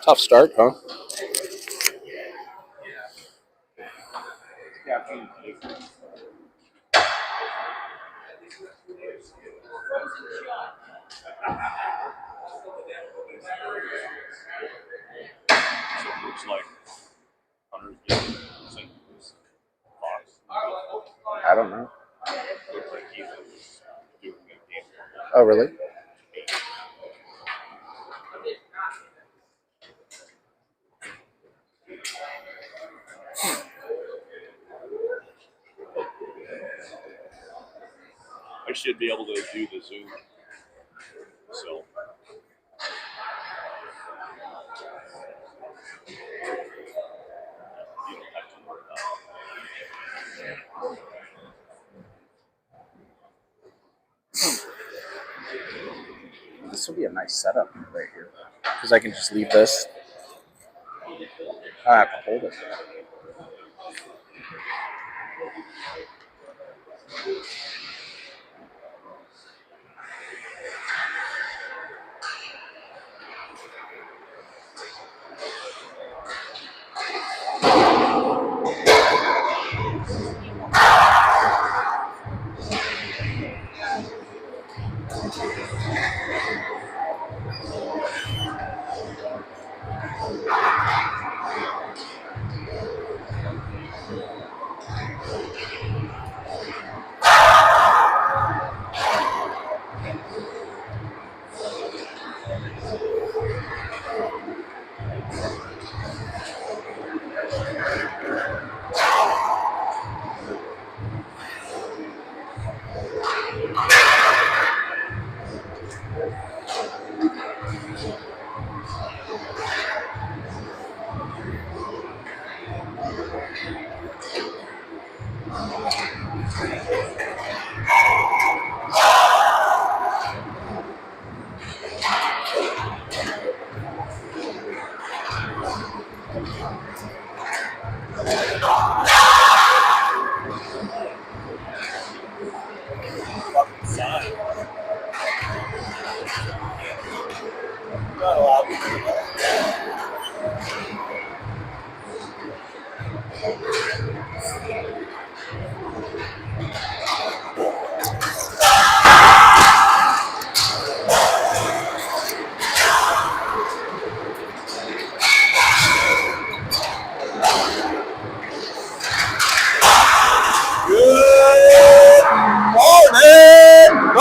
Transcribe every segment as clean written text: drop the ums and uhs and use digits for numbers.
Tough start, huh? So it looks like Hunter's getting St. Louis Fox. I don't know. Looks like Ethan was doing a game. Oh, really? I should be able to do the Zoom. So. You don't have to worry about it. This will be a nice setup right here. Because I can just leave this. I have to hold it.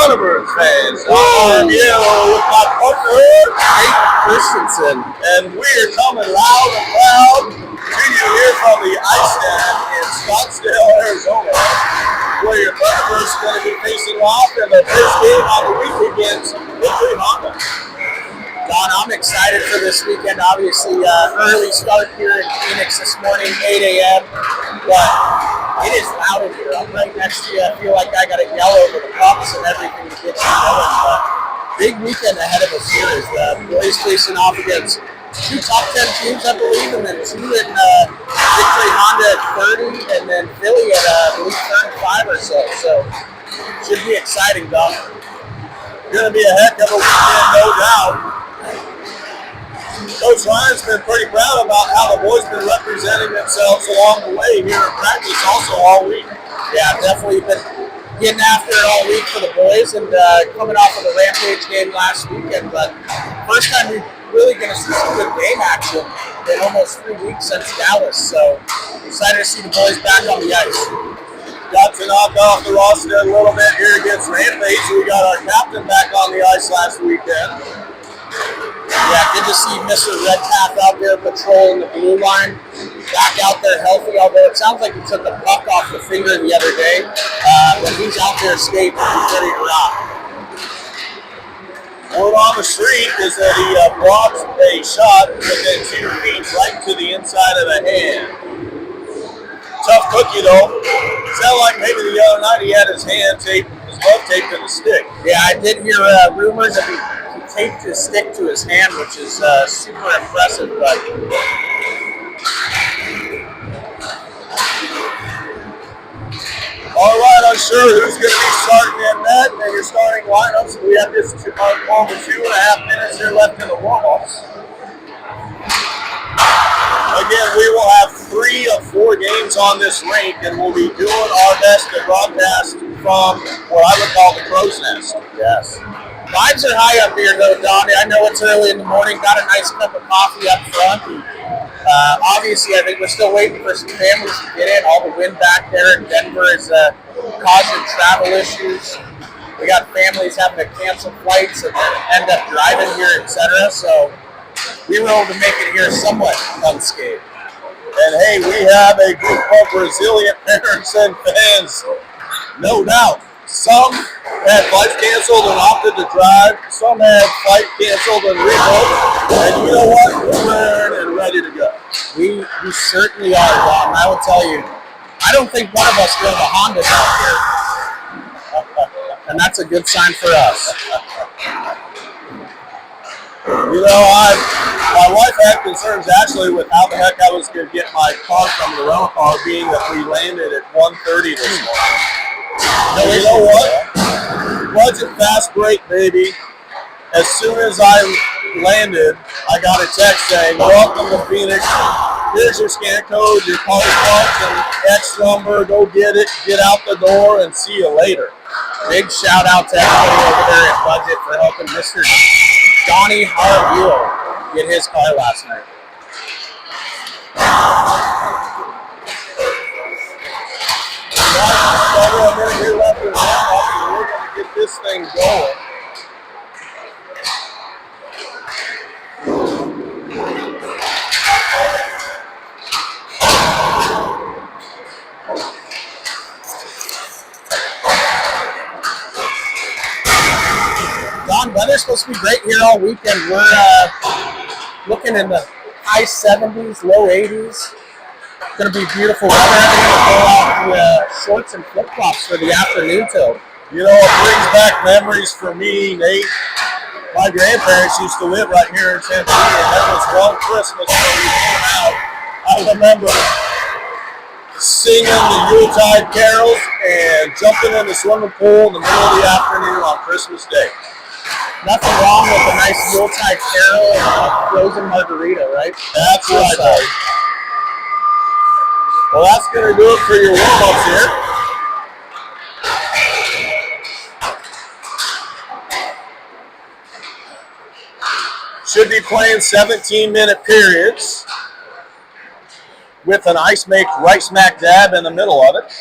Tbirds fans. I'm here with my partner, Nate Christensen, and we are coming loud and proud to you here from the ice stand in Scottsdale, Arizona, where your Tbirds are going to be facing off in the first game on the week against Tbirds Honda. Don, I'm excited for this weekend. Obviously, early start here in Phoenix this morning, 8 a.m. But it is loud in here. I'm right next to you. I feel like I got to yell over the pucks and everything to get you going. But big weekend ahead of us here as the boys facing off against two top 10 teams, I believe, and then two in Victory Honda at 30, and then Philly at, I believe, 35 or so. So should be exciting, Don. Going to be a heck of a weekend, no doubt. Coach Ryan's been pretty proud about how the boys been representing themselves along the way here in practice also all week. Yeah, definitely been getting after it all week for the boys and coming off of the Rampage game last weekend. But first time we're really going to see some good game action in almost 3 weeks since Dallas. So excited to see the boys back on the ice. Got to knock off the roster a little bit here against Rampage. We got our captain back on the ice last weekend. Yeah, good to see Mr. Redpath out there patrolling the blue line. Back out there healthy, although it sounds like he took the puck off the finger the other day. But he's out there skating. He's ready to rock. Word on the street is that he blocks a shot within 2 feet right to the inside of the hand. Tough cookie though. Sounded like maybe the other night he had his hand taped, his glove taped to the stick. Yeah, I did hear rumors that he taped his stick to his hand, which is super impressive. But all right, unsure who's going to be starting in net and your starting lineups. We have just over 2.5 minutes here left in the warm-ups. again, we will have 3 of 4 games on this rink, and we'll be doing our best to broadcast from what I would call the crow's nest. Yes. Vibes are high up here, though, Donnie. I know it's early in the morning. Got a nice cup of coffee up front. Obviously, I think we're still waiting for some families to get in. All the wind back there in Denver is causing travel issues. We got families having to cancel flights and end up driving here, etc. So we were able to make it here somewhat unscathed. And hey, we have a group of resilient parents and fans, no doubt. Some had flights canceled and opted to drive. Some had flight canceled and rebooked. And you know what? We're raring and ready to go. We certainly are, Don. I will tell you, I don't think one of us drove a Honda out here. And that's a good sign for us. You know, my wife had concerns actually with how the heck I was going to get my car from the rental car, being that we landed at 1:30 this morning. No, you know what? Budget fast break, baby. As soon as I landed, I got a text saying, "Welcome to Phoenix. Here's your scan code, your car parked, and X number. Go get it, get out the door, and see you later." Big shout out to everybody over there at Budget for helping Mr. Donnie Harville get his car last night. A minute here left in the wrap-up, and we're going to get this thing going. Don, weather's supposed to be great here all weekend. We're looking in the high 70s, low 80s. Going to be beautiful weather. I'm going to pull out the shorts and flip-flops for the afternoon tilt. You know, it brings back memories for me, Nate. My grandparents used to live right here in Tempe, and there was one Christmas when we came out. I remember singing the Yuletide carols and jumping in the swimming pool in the middle of the afternoon on Christmas Day. Nothing wrong with a nice Yuletide carol and a frozen margarita, right? That's right, buddy. Well, that's going to do it for your warm-ups here. Should be playing 17-minute periods with an ice make right smack dab in the middle of it.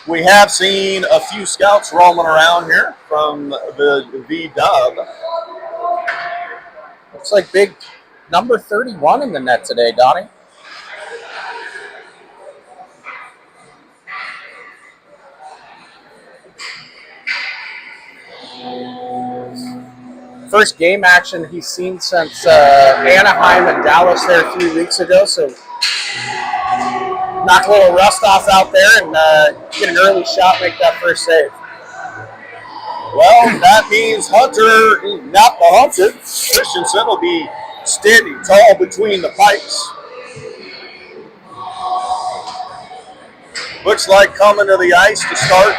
We have seen a few scouts roaming around here from the V-Dub. Looks like big number 31 in the net today, Donnie. First game action he's seen since Anaheim and Dallas there 3 weeks ago, so knock a little rust off out there and get an early shot, make that first save. Well, that means Hunter, not the hunted. Christensen will be standing tall between the pipes. Looks like coming to the ice to start.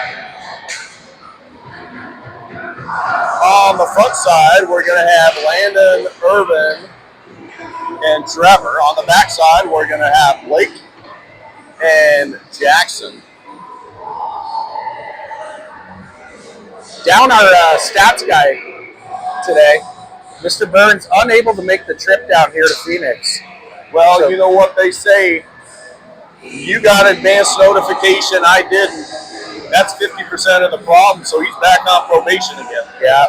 On the front side, we're going to have Landon, Irvin, and Trevor. On the back side, we're going to have Blake and Jackson. Down our stats guy today, Mr. Burns, unable to make the trip down here to Phoenix. Well, So- you know what they say. You got advance notification, I didn't. That's 50% of the problem, so he's back on probation again. Yeah,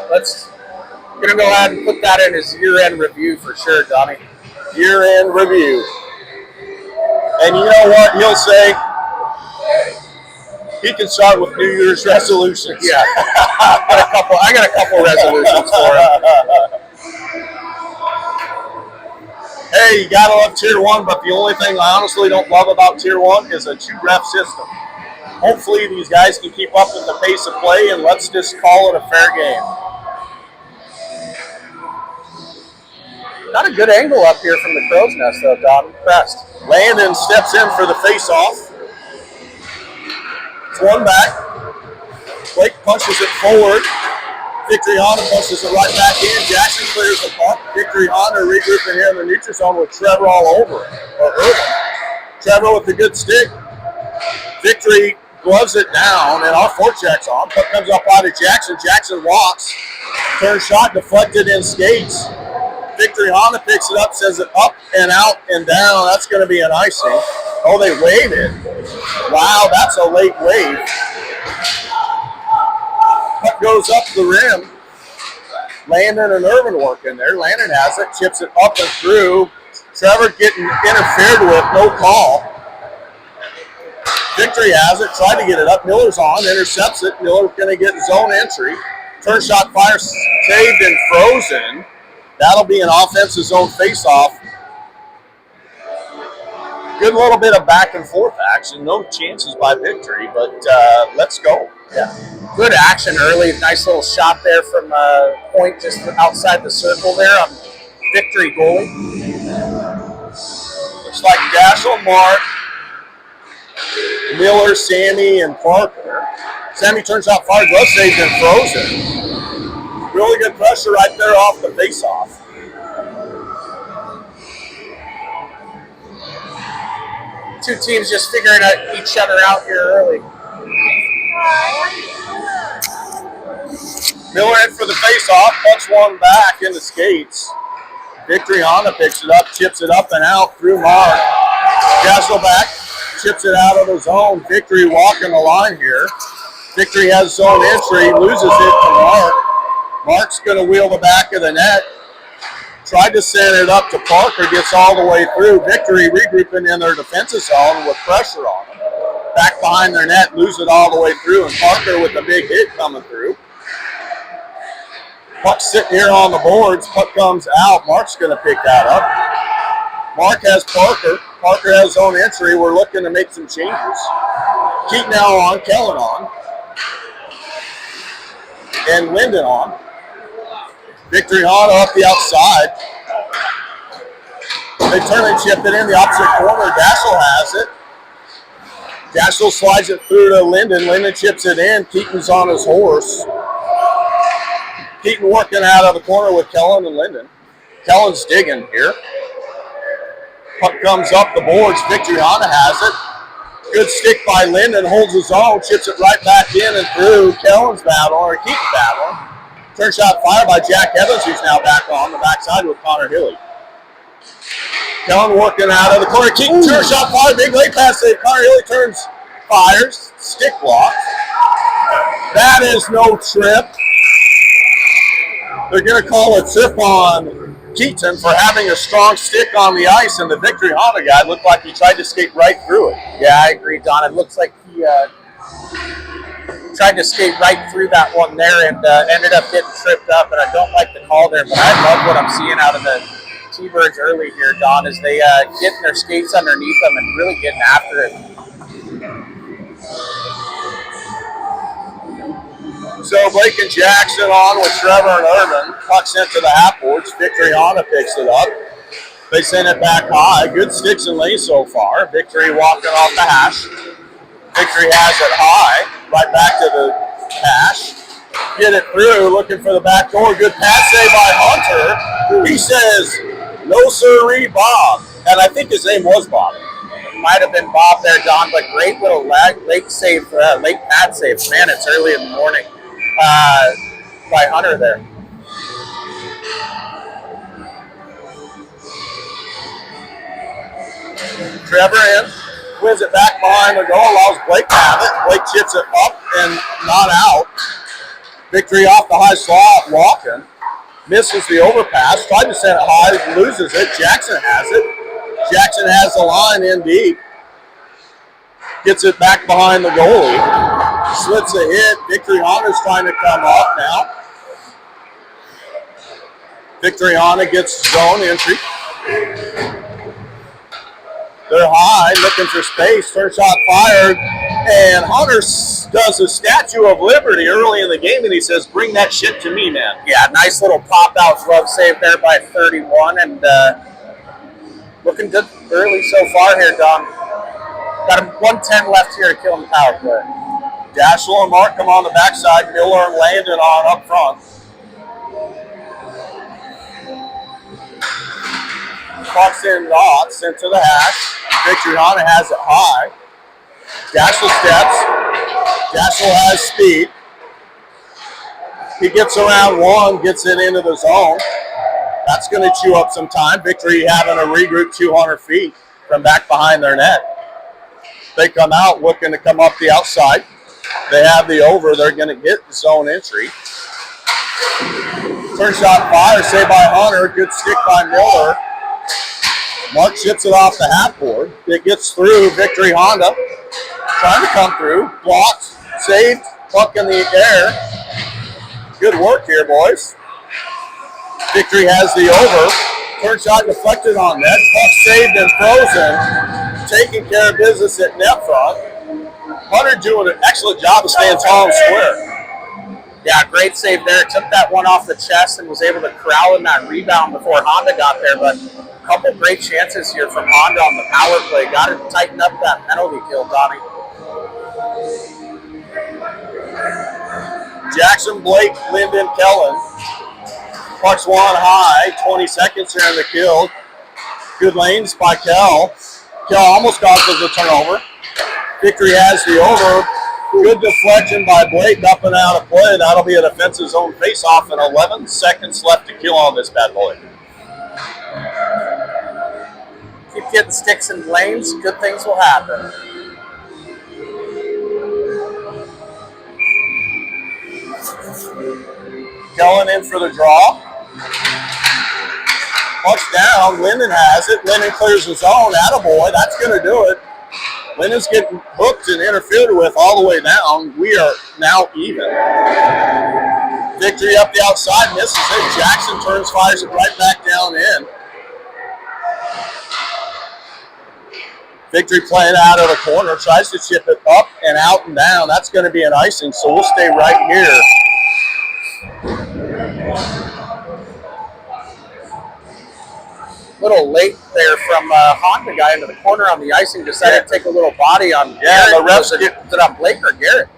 gonna go ahead and put that in his year-end review for sure, Donnie. Year-end review. And you know what he'll say? He can start with New Year's resolutions. Yeah, I got a couple resolutions for him. Hey, you gotta love Tier 1, but the only thing I honestly don't love about Tier 1 is a 2-ref system. Hopefully these guys can keep up with the pace of play, and let's just call it a fair game. Not a good angle up here from the crow's nest, though, Don. I'm impressed. Landon steps in for the face-off. It's one back. Blake punches it forward Victory Honda pushes it right back in. Jackson clears the puck. Victory Honda regrouping here in the neutral zone with Trevor all over it. Or Irvin. Trevor with the good stick. Victory gloves it down, and our forecheck's on. Puck comes up out of Jackson. Jackson walks. Turn shot deflected in skates. Victory Honda picks it up, sends it up and out and down. That's going to be an icing. Oh, they wave it. Wow, that's a late wave. Puck goes up the rim. Landon and Irvin working there. Landon has it, chips it up and through. Trevor getting interfered with, no call. Victory has it, tried to get it up. Miller's on, intercepts it. Miller's going to get zone entry. Turn shot fire saved and frozen. That'll be an offensive zone faceoff. Good little bit of back and forth action. No chances by Victory, but let's go. Yeah, good action early. Nice little shot there from point just outside the circle there on Victory goalie. Looks like Dashel, Mark, Miller, Sammy, and Parker. Sammy turns out fire, glove saved and frozen. Really good pressure right there off the faceoff. Two teams just figuring out each other out here early. Miller in for the faceoff, punch one back in the skates. Victory Honda picks it up, chips it up and out through Mark. Hasselback chips it out of the zone. Victory walking the line here. Victory has zone entry, loses it to Mark. Mark's going to wheel the back of the net. Tried to send it up to Parker, gets all the way through. Victory regrouping in their defensive zone with pressure on them. Back behind their net, lose it all the way through, and Parker with a big hit coming through. Puck sitting here on the boards. Puck comes out. Mark's going to pick that up. Mark has Parker. Parker has zone entry. We're looking to make some changes. Keaton now on. Kellen on. And Linden on. Victory Honda up the outside. They turn and chip it in the opposite corner. Dashel has it. Dashel slides it through to Linden. Linden chips it in. Keaton's on his horse. Keaton working out of the corner with Kellen and Linden. Kellen's digging here. Puck comes up the boards. Victory Honda has it. Good stick by Linden. Holds his own. Chips it right back in and through. Kellen's battle, or Keaton battle. Turn shot fired by Jack Evans, who's now back on the backside with Connor Hilly. Kellen working out of the corner. Keaton turn shot fired. Big late pass save. Connor Hilly turns, fires. Stick block. That is no trip. They're going to call a trip on Keaton for having a strong stick on the ice, and the Victory Honda guy looked like he tried to skate right through it. Yeah, I agree, Don. It looks like he tried to skate right through that one there and ended up getting tripped up, and I don't like the call there, but I love what I'm seeing out of the Tbirds early here, Don, as they getting their skates underneath them and really getting after it. So Blake and Jackson on with Trevor and Irvin. Puck sent to the half boards. Victory Honda picks it up. They send it back high. Good sticks and lays so far. Victory walking off the hash. Victory has it high. Right back to the hash. Get it through. Looking for the back door. Good pass save by Hunter. He says, no sirree, Bob. And I think his name was Bob. Might have been Bob there, Don, but great little late save, late pad save. Man, it's early in the morning by Hunter there. Trevor in, wins it back behind the goal, allows Blake to have it. Blake chips it up and not out. Victory off the high slot, walking. Misses the overpass, tried to send it high, loses it. Jackson has it. Jackson has the line in deep. Gets it back behind the goalie. Slits a hit. Victory Honda's trying to come up now. Victory Honda gets zone entry. They're high, looking for space. Turn shot fired. And Hunter does a Statue of Liberty early in the game, and he says, bring that shit to me, man. Yeah, nice little pop-out glove save there by 31, and looking good early so far here, Don. Got him 110 left here to kill him power play. Dashel and Mark come on the backside. Miller and Landon on up front. Pucks in lots into the hash. Victory Honda has it high. Daschel steps. Daschel has speed. He gets around one, gets it into the zone. That's going to chew up some time. Victory having to regroup 200 feet from back behind their net. They come out looking to come up the outside. They have the over. They're going to get the zone entry. Turn shot fire, saved by Hunter. Good stick by Miller. Mark ships it off the half board. It gets through. Victory Honda trying to come through. Blocked, saved, puck in the air. Good work here, boys. Victory has the over. Turn shot deflected on net. Puck saved and frozen. Taking care of business at net front. Hunter doing an excellent job of staying tall and square. Yeah, great save there. Took that one off the chest and was able to corral in that rebound before Honda got there. But a couple great chances here from Honda on the power play. Got to tighten up that penalty kill, Donnie. Jackson, Blake, Linden, Kellen. Pucks one high. 20 seconds here in the kill. Good lanes by Kell. Kell almost causes a turnover. Victory has the over. Good deflection by Blake up and out of play. That'll be a defensive zone face-off and 11 seconds left to kill on this bad boy. Keep getting sticks and lanes. Good things will happen. Kellen in for the draw. Push down. Linden has it. Linden clears the zone. Attaboy. That's going to do it. Linden's getting hooked and interfered with all the way down. We are now even. Victory up the outside. Misses it. Jackson turns, fires it right back down in. Victory playing out of the corner. Tries to chip it up and out and down. That's going to be an icing, so we'll stay right here. Little late there from Honda guy into the corner on the icing. Decided to take a little body on. Yeah, Garrett. the refs Was it on Blake or Garrett?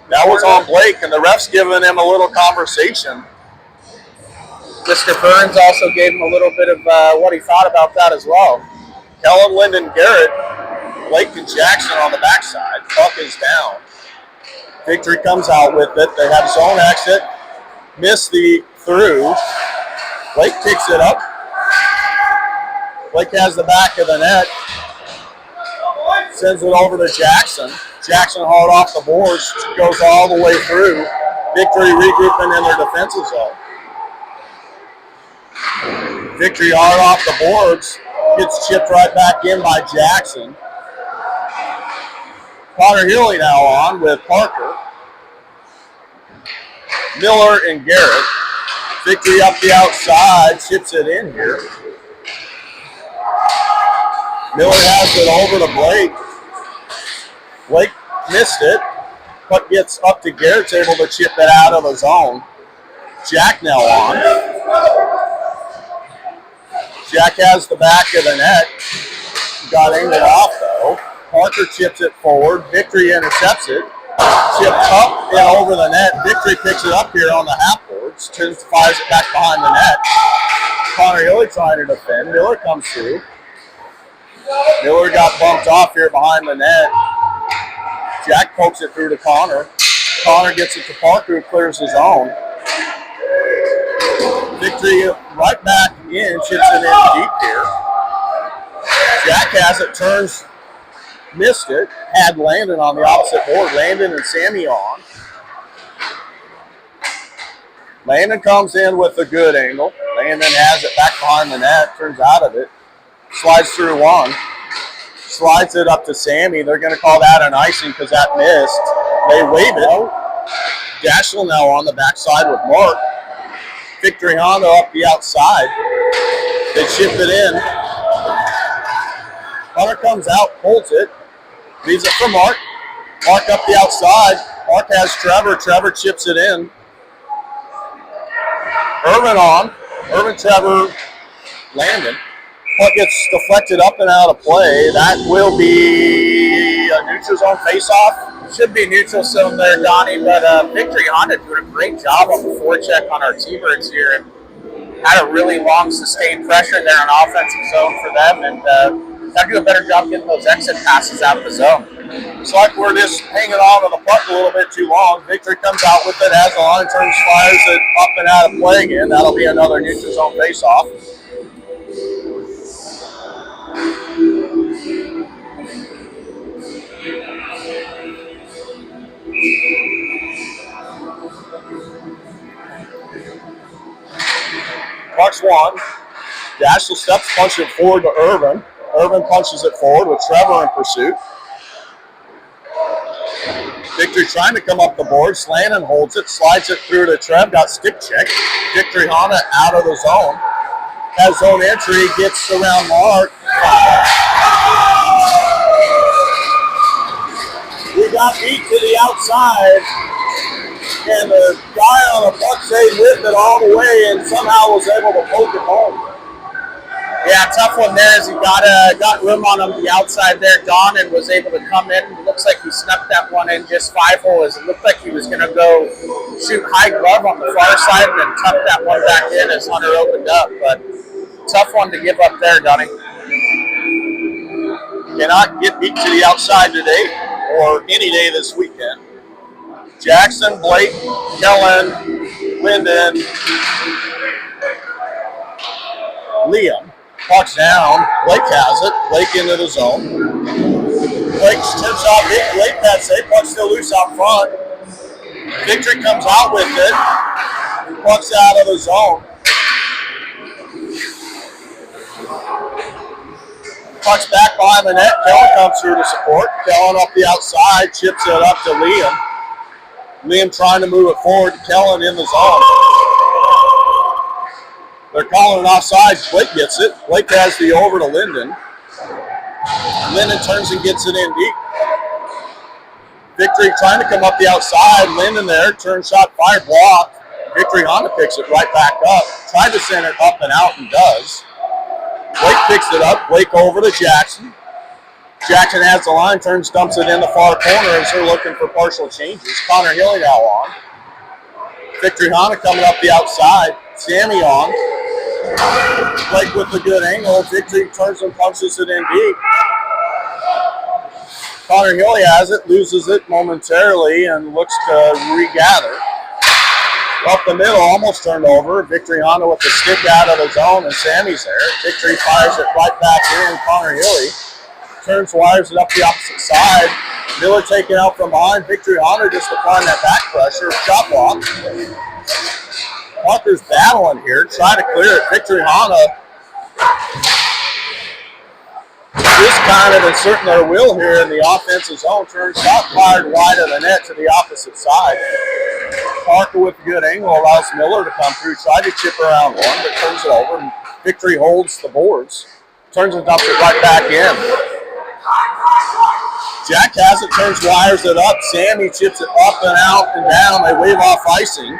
That was on Blake, and the ref's giving him a little conversation. Mr. Burns also gave him a little bit of what he thought about that as well. Kellen, Linden, Garrett, Blake and Jackson on the backside. Puck is down. Victory comes out with it. They have zone exit. Miss the through. Blake kicks it up. Blake has the back of the net. Sends it over to Jackson. Jackson hauled off the boards. Goes all the way through. Victory regrouping in their defensive zone. Victory hard off the boards. Gets chipped right back in by Jackson. Connor Healy now on with Parker. Miller and Garrett. Victory up the outside. Chips it in here. Miller has it over to Blake. Blake missed it. Puck gets up to Garrett's able to chip it out of the zone. Jack now on. Jack has the back of the net. Got angled off though. Parker chips it forward. Victory intercepts it. Chipped up and over the net. Victory picks it up here on the half boards. Turns, fires it back behind the net. Connor Hilly trying to defend. Miller comes through. Miller got bumped off here behind the net. Jack pokes it through to Connor. Connor gets it to Parker, who clears his own. Victory right back in, chips it in deep here. Jack has it, turns, missed it, had Landon on the opposite board. Landon and Sammy on. Landon comes in with a good angle. Landon has it back behind the net, turns out of it. Slides through one. Slides it up to Sammy. They're going to call that an icing because that missed. They wave it. Daschel now on the backside with Mark. Victory Honda up the outside. They chip it in. Hunter comes out, holds it. Leaves it for Mark. Mark up the outside. Mark has Trevor. Trevor chips it in. Irvin on. Irvin, Trevor, Landon. Puck gets deflected up and out of play. That will be a neutral zone face-off. Should be neutral zone there, Donnie, but Victory Honda doing a great job on the forecheck on our Tbirds here. And had a really long sustained pressure there in offensive zone for them, and got to do a better job getting those exit passes out of the zone. It's like we're just hanging on to the puck a little bit too long. Victory comes out with it, has the line, turns, fires it up and out of play again. That'll be another neutral zone face-off. Puck's one. Daschle steps, punches it forward to Irvin. Irvin punches it forward with Trevor in pursuit. Victory trying to come up the board. Slannon holds it, slides it through to Trev, got stick check. Victory Honda out of the zone. Has zone entry, gets around Mark. We got beat to the outside, and the guy on the puck stayed with it all the way and somehow was able to poke it home. Yeah, tough one there as he got room on him the outside there. Donnan was able to come in. It looks like he snuck that one in just 5-hole as it looked like he was going to go shoot high glove on the far side and then tuck that one back in as Hunter opened up. But tough one to give up there, Donnie. Cannot get beat to the outside today or any day this weekend. Jackson, Blake, Kellen, Linden, Liam. Puck's down. Blake has it. Blake into the zone. Blake turns off. Blake that save. Puck's still loose out front. Victory comes out with it. Puck's out of the zone. Puck's back behind the net. Kellen comes through to support. Kellen up the outside. Chips it up to Liam. Liam trying to move it forward. Kellen in the zone. They're calling it offside. Blake gets it. Blake has the over to Linden. Linden turns and gets it in deep. Victory trying to come up the outside. Linden there. Turn shot fired. Blocked. Victory Honda picks it right back up. Tried to send it up and out and does. Blake picks it up. Blake over to Jackson. Jackson has the line. Turns, dumps it in the far corner as they're looking for partial changes. Connor Hilly now on. Victory Honda coming up the outside. Sammy on. Blake with the good angle. Victory turns and punches it in deep. Connor Hilly has it, loses it momentarily, and looks to regather. Up the middle, almost turned over. Victory Honda with the stick out of the zone, and Sammy's there. Victory fires it right back in. Connor Hilly turns, wires it up the opposite side. Miller taken out from behind. Victory Honda just applying that back pressure. Shot block. Walker's battling here, trying to clear it. Victory Honda just kind of inserting their will here in the offensive zone. Turn shot fired wide of the net to the opposite side. Parker with a good angle allows Miller to come through. Tried to chip around one, but turns it over. And Victory holds the boards. Turns and dumps it right back in. Jack has it, turns, wires it up. Sammy chips it up and out and down. They wave off icing.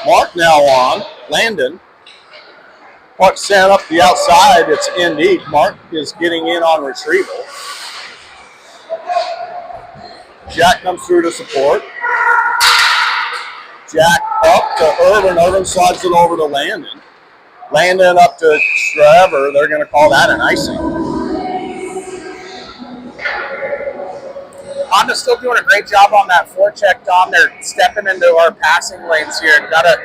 Mark now on. Landon. Puck sent up the outside. It's in deep. Mark is getting in on retrieval. Jack comes through to support. Jack up to Irvin. Irvin slides it over to Landon. Landon up to Trevor. They're going to call that an icing. Honda's still doing a great job on that forecheck, Dom. They're stepping into our passing lanes here. Gotta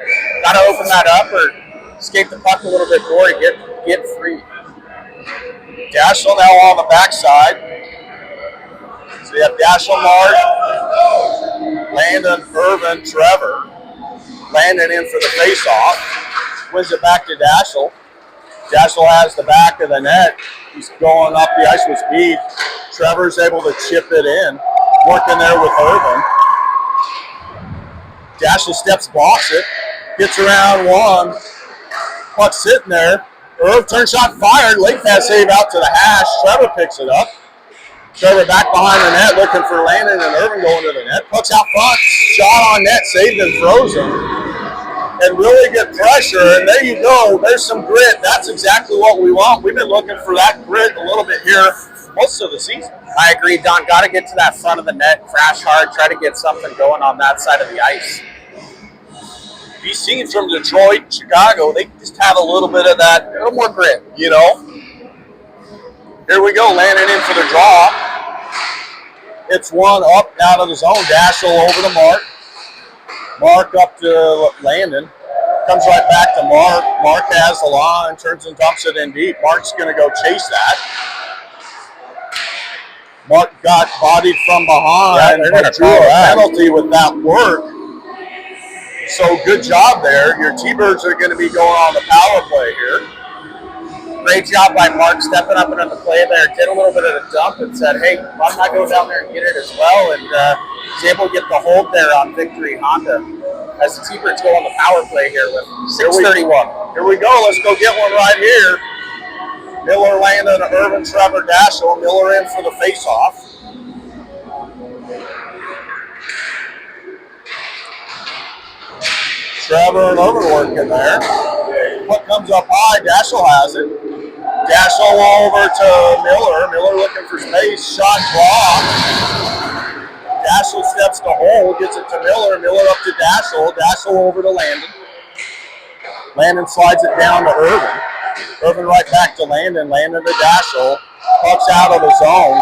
open that up or skate the puck a little bit more to get free. Daschle now on the backside. So you have Daschle, Mark, Landon, Irvin, Trevor. Landon in for the face-off. Wins it back to Daschle. Daschle has the back of the net. He's going up the ice with speed. Trevor's able to chip it in. Working there with Irvin. Daschle steps, blocks it. Gets around one. Puck sitting there. Irv turn shot fired. Late pass save out to the hash. Trevor picks it up. Trevor back behind the net looking for Landon and Irvin going to the net. Puck's out front. Shot on net. Saved and frozen. And really good pressure. And there you go. There's some grit. That's exactly what we want. We've been looking for that grit a little bit here most of the season. I agree, Don. Got to get to that front of the net, crash hard, try to get something going on that side of the ice. be seen from Detroit, Chicago. They just have a little bit of that, A little more grit. you know. Here we go, Landon in for the draw. It's one up out of the zone. Dashel over to Mark. Mark up to Landon. Comes right back to Mark. Mark has the line, turns and dumps it in deep. Mark's going to go chase that. Mark got bodied from behind. Yeah, they're gonna drew call a that. penalty with that work. So good job there. Your T-Birds are going to be going on the power play here. Great job by Mark stepping up into the play there. Did a little bit of a dump and said, hey, why don't I go down there and get it as well? And was able to get the hold there on Victory Honda as the T-Birds go on the power play here with 6:31. Here we go. Let's go get one right here. Miller, Landon, Irvin, Trevor, Dashel. Miller in for the face-off. Trevor and Irvin working there. Puck comes up high. Dashel has it. Dashel over to Miller. Miller looking for space. Shot blocked. Dashel steps to hole. Gets it to Miller. Miller up to Dashel. Dashel over to Landon. Landon slides it down to Irvin. Irvin right back to Landon. Landon to Dashel. Puck's out of the zone.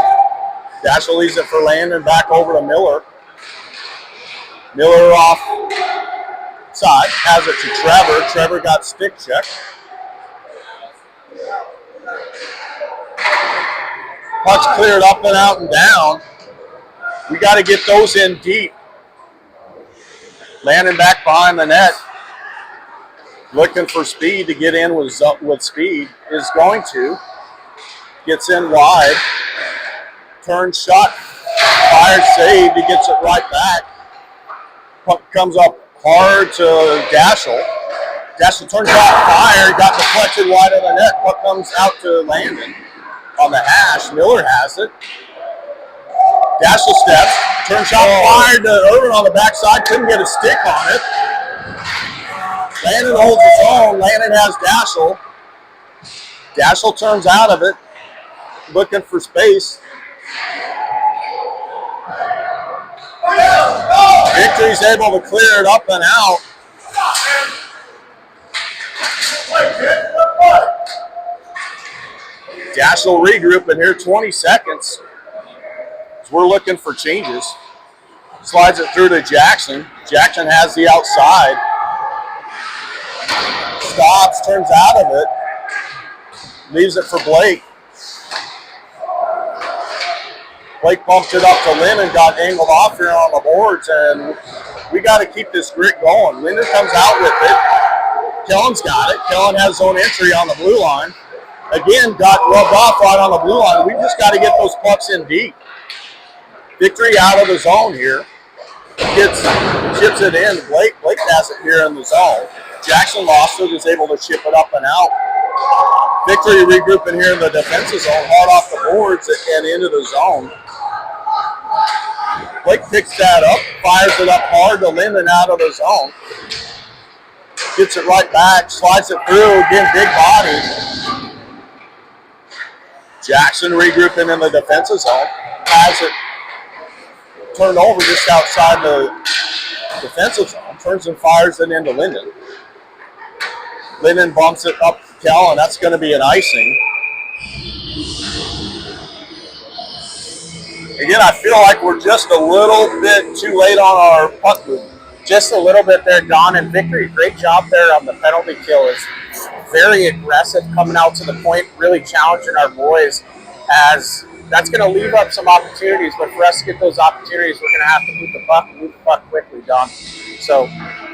Dashel leaves it for Landon. Back over to Miller. Miller off side. Has it to Trevor. Trevor got stick check. Puck's cleared up and out and down. We got to get those in deep. Landon back behind the net. Looking for speed to get in with speed. Is going to. Gets in wide. Turn shot. Fire saved. He gets it right back. Puck comes up hard to Dashel. Dashel turns out fire. Got deflected wide of the net. Puck comes out to Landon on the hash. Miller has it. Dashel steps. Turn shot fired to Irvin on the backside. Couldn't get a stick on it. Landon holds his own. Landon has Dashel. Dashel turns out of it. Looking for space. Victory's able to clear it up and out. Dashel regrouping here, 20 seconds. So we're looking for changes. Slides it through to Jackson. Jackson has the outside. Stops, turns out of it. Leaves it for Blake. Blake bumped it up to Lynn and got angled off here on the boards, and we got to keep this grit going. Linden comes out with it. Kellen's got it. Kellen has his own entry on the blue line. Again, got rubbed off right on the blue line. We just got to get those pucks in deep. Victory out of the zone here. Chips it in. Blake has it here in the zone. Jackson lost it, is able to chip it up and out. Victory regrouping here in the defensive zone, hard off the boards and into the zone. Blake picks that up, fires it up hard to Linden out of the zone. Gets it right back, slides it through, again, big body. Jackson regrouping in the defensive zone. Has it turned over just outside the defensive zone. Turns and fires it into Linden. Linden bumps it up to Kellen. That's going to be an icing. Again, I feel like we're just a little bit too late on our puck movement. Just a little bit there, Don, and Victory. Great job there on the penalty kill. Is very aggressive coming out to the point, really challenging our boys, as that's going to leave up some opportunities. But for us to get those opportunities, we're going to have to move the puck quickly, Don. So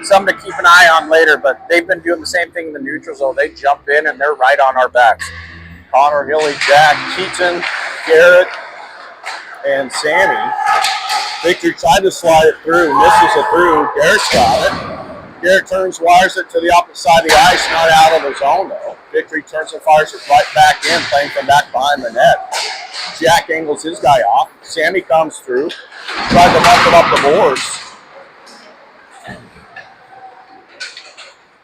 something to keep an eye on later, but they've been doing the same thing in the neutral zone. They jump in and they're right on our backs. Connor, Hilly, Jack, Keaton, Garrett, and Sammy. Victory tried to slide it through, misses it through. Garrett's got it. Garrett turns, wires it to the opposite side of the ice, not out of the zone though. Victory turns and fires it right back in, playing from back behind the net. Jack angles his guy off. Sammy comes through, tries to bump it up the boards.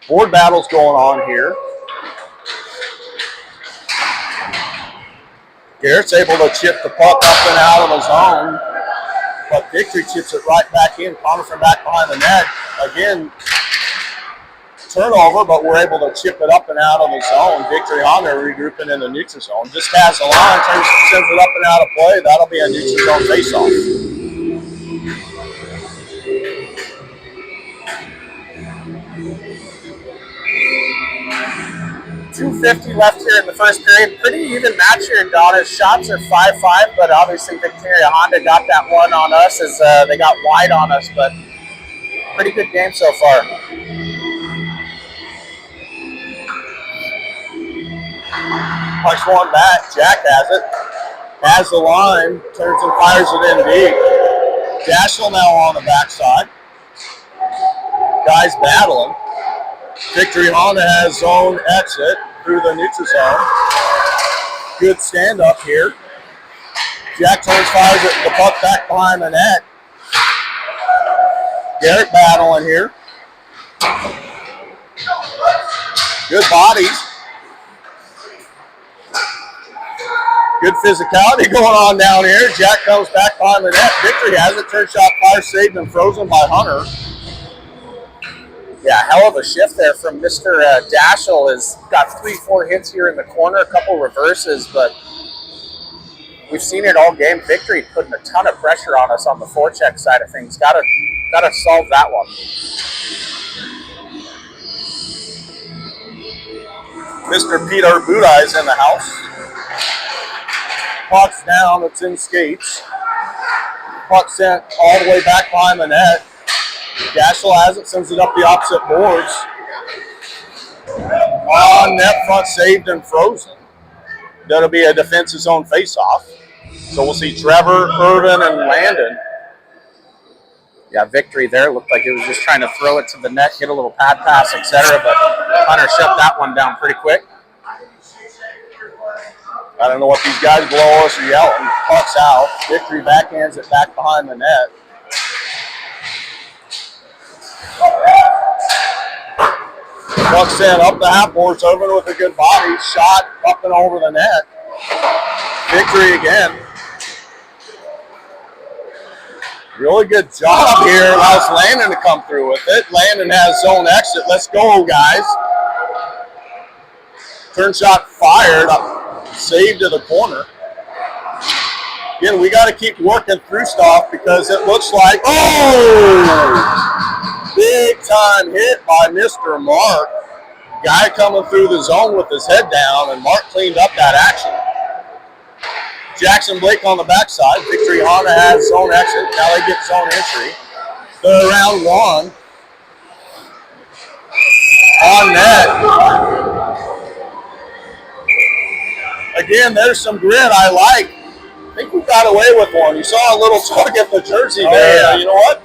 Board battles going on here. Garrett's able to chip the puck up and out of the zone, but Victory chips it right back in. Connor from back behind the net. Again, turnover, but we're able to chip it up and out of the zone. Victory Honda regrouping in the neutral zone. Just has the line, sends it up and out of play. That'll be a neutral zone face-off. 2:50 left here in the first period. Pretty even match here, Donna. Shots are 5-5, but obviously Victoria Honda got that one on us as they got wide on us, but pretty good game so far. Punch one back. Jack has it. Has the line. Turns and fires it in deep. Dashel now on the backside. Guys battling. Victory Honda has zone exit through the neutral zone. Good stand up here. Jack turns, fires it, the puck back behind the net. Garrett battling here. Good bodies. Good physicality going on down here. Jack comes back behind the net. Victory has it. Turn shot, fire saved and frozen by Hunter. Yeah, hell of a shift there from Mr. Dashel. Has got 3-4 hits here in the corner, a couple reverses, but we've seen it all game. Victory putting a ton of pressure on us on the forecheck side of things. Gotta solve that one. Mr. Peter Budai is in the house. Puck's down, it's in skates. Puck sent all the way back behind the net. Dashel has it, sends it up the opposite boards. On net front, saved and frozen. That'll be a defensive zone face-off. So we'll see Trevor, Irvin, and Landon. Yeah, Victory there. Looked like it was just trying to throw it to the net, get a little pad pass, etc. But Hunter shut that one down pretty quick. I don't know what these guys below us are yelling. Puck's out. Victory backhands it back behind the net. Puck sent up the half boards, Irvin with a good body. Shot up and over the net. Victory again. Really good job here. Allows Landon to come through with it. Landon has zone exit. Let's go, guys. Turn shot fired. Saved to the corner. Again, we got to keep working through stuff because it looks like, big time hit by Mr. Mark. Guy coming through the zone with his head down, and Mark cleaned up that action. Jackson Blake on the backside. Victory Honda has zone exit. Now they get zone entry. They're around one. On net. Again, there's some grit I like. I think we got away with one. You saw a little tug at the jersey there. Yeah. You know what?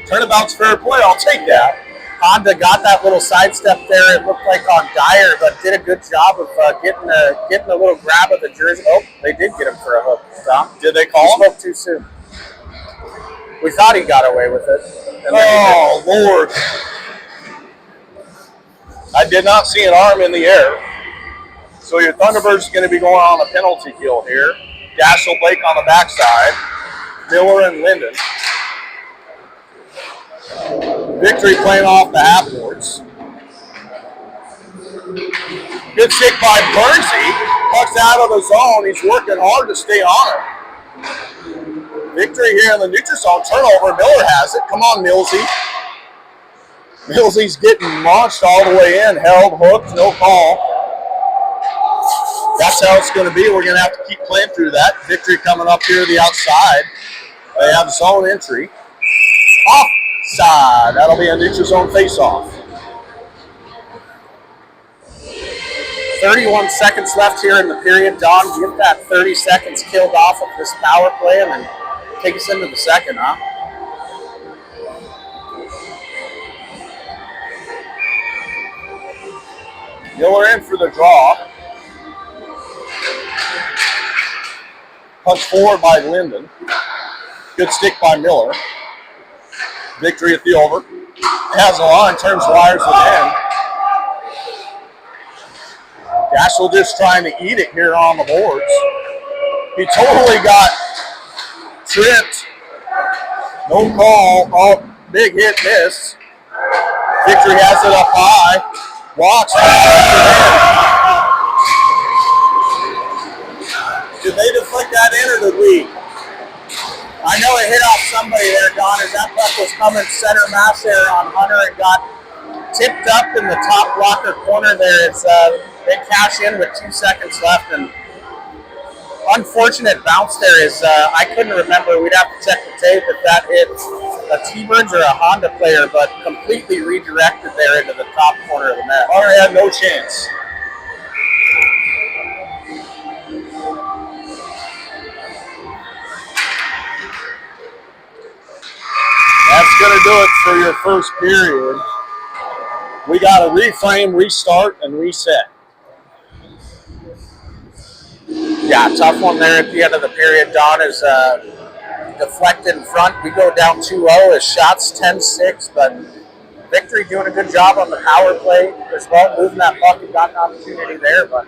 Turnabout's fair play. I'll take that. Honda got that little sidestep there. It looked like on Dyer, but did a good job of getting a little grab of the jersey. Oh, they did get him for a hook, Tom. Did they call him? He spoke too soon. We thought he got away with it. Oh, Lord. I did not see an arm in the air. So your Thunderbirds is going to be going on a penalty kill here. Dashel Blake on the backside. Miller and Linden. Victory playing off the half boards. Good stick by Bernsey. Puck's out of the zone. He's working hard to stay on it. Victory here in the neutral zone. Turnover. Miller has it. Come on, Millsy. Millsy's getting launched all the way in. Held, hooked, no call. That's how it's going to be. We're going to have to keep playing through that. Victory coming up here to the outside. They have zone entry. Offside. That'll be a neutral zone face-off. 31 seconds left here in the period. Don, get that 30 seconds killed off of this power play and then take us into the second, huh? Miller in for the draw. Punch forward by Linden. Good stick by Miller. Victory at the over. Has a line, turns, wires it in. Dashel just trying to eat it here on the boards. He totally got tripped. No call. Oh, big hit, miss. Victory has it up high. Walks. Did they deflect that in or did we? I know it hit off somebody there, Don, as that puck was coming center mass there on Hunter and got tipped up in the top blocker corner there. It's they cash in with 2 seconds left, and unfortunate bounce there is I couldn't remember. We'd have to check the tape if that hit a Tbirds or a Honda player, but completely redirected there into the top corner of the net. Hunter had no chance. That's going to do it for your first period. We got to reframe, restart, and reset. Yeah, tough one there at the end of the period. Don is deflected in front. We go down 2-0. His shots 10-6, but Victory doing a good job on the power play as well, moving that puck and got an opportunity there, but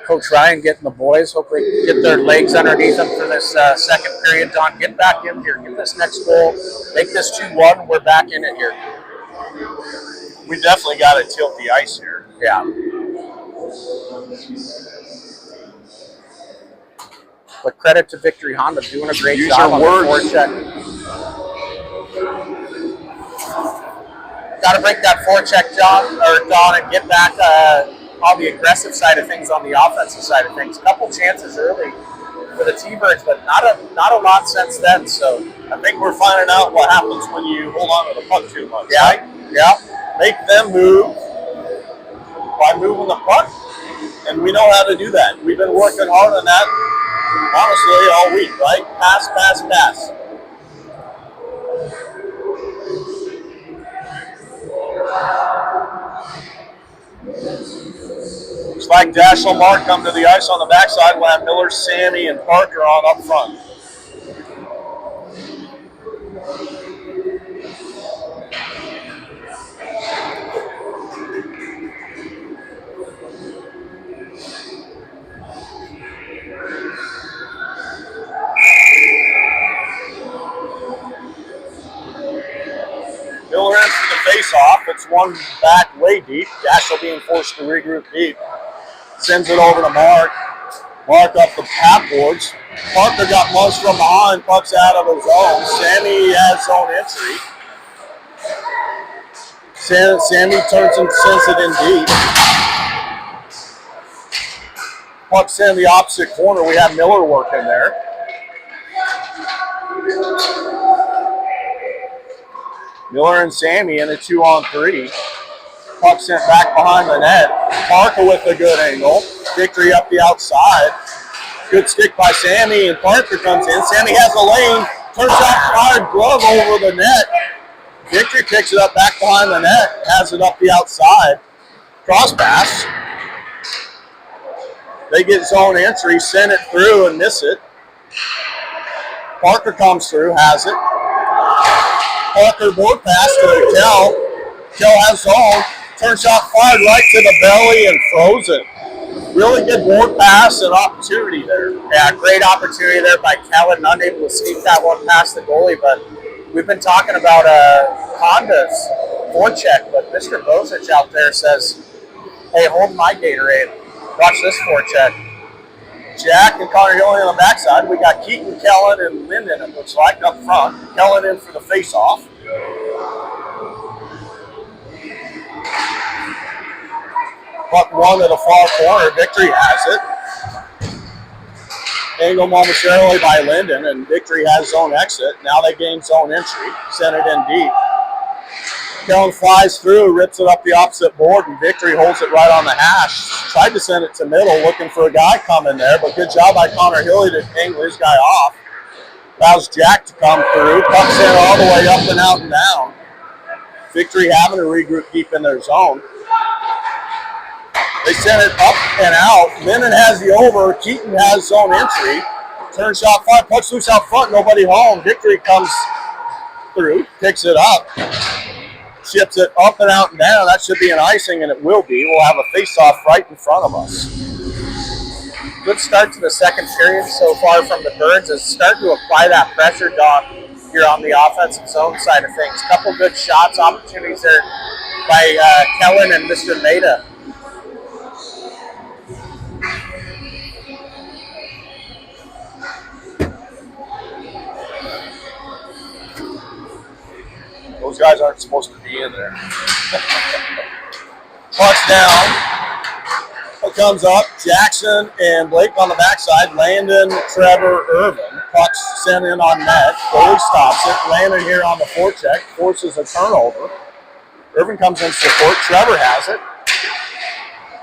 Coach Ryan getting the boys, hopefully get their legs underneath them for this second period. Don, get back in here, get this next goal, make this 2-1. We're back in it here. We definitely got to tilt the ice here. Yeah. But credit to Victory Honda doing a great job on the forecheck. Got to break that forecheck, Don, and get back on the aggressive side of things, on the offensive side of things. Couple chances early for the Tbirds, but not a lot since then. So I think we're finding out what happens when you hold on to the puck too much. Yeah, right? Yeah. Make them move by moving the puck, and we know how to do that. We've been working hard on that, honestly, all week, right? Pass, pass, pass. Looks like Dash Lamar come to the ice on the backside. We'll have Miller, Sammy, and Parker on up front. Miller in for the face-off. It's one back way deep. Daschle being forced to regroup deep. Sends it over to Mark. Mark up the half boards. Parker got munched from behind. Puck's out of his zone. Sammy has zone entry. Sammy turns and sends it in deep. Puck's in the opposite corner. We have Miller working there. Miller and Sammy in a 2-on-3. Puck sent back behind the net. Parker with a good angle. Victory up the outside. Good stick by Sammy, and Parker comes in. Sammy has a lane. Turns out fired glove over the net. Victory picks it up back behind the net. Has it up the outside. Cross pass. They get zone entry, send it through and miss it. Parker comes through, has it. Parker board pass to Kell. Kell has zone. Turn shot fired right to the belly and frozen. Really good board pass and opportunity there. Yeah, great opportunity there by Kellen. Unable to sneak that one past the goalie, but we've been talking about Honda's forecheck, but Mr. Bozich out there says, hey, hold my Gatorade. Watch this forecheck. Jack and Connor Hilling on the backside. We got Keaton, Kellen, and Linden, it looks like, up front. Kellen in for the face-off. Puck one to the far corner. Victory has it. Angle momentarily by Linden, and Victory has zone exit. Now they gain zone entry. Send it in deep. Kellen flies through, rips it up the opposite board, and Victory holds it right on the hash. Tried to send it to middle, looking for a guy coming there, but good job by Connor Hilly to angle his guy off. Allows Jack to come through. Puck's in all the way up and out and down. Victory having to regroup deep in their zone. They send it up and out. Linden has the over. Keaton has zone entry. Turn shot fired. Puck's loose out front. Nobody home. Victory comes through. Picks it up. Ships it up and out and down. That should be an icing, and it will be. We'll have a face-off right in front of us. good start to the second period so far from the Birds. Is starting to apply that pressure, Don, here on the offensive zone side of things. Couple good shots, opportunities there by Kellen and Mr. Maida. Those guys aren't supposed to be in there. Puck's down. It comes up. Jackson and Blake on the backside. Landon, Trevor, Irvin. Puck's sent in on net. Goalie stops it. Landon here on the forecheck. Forces a turnover. Irvin comes in support. Trevor has it.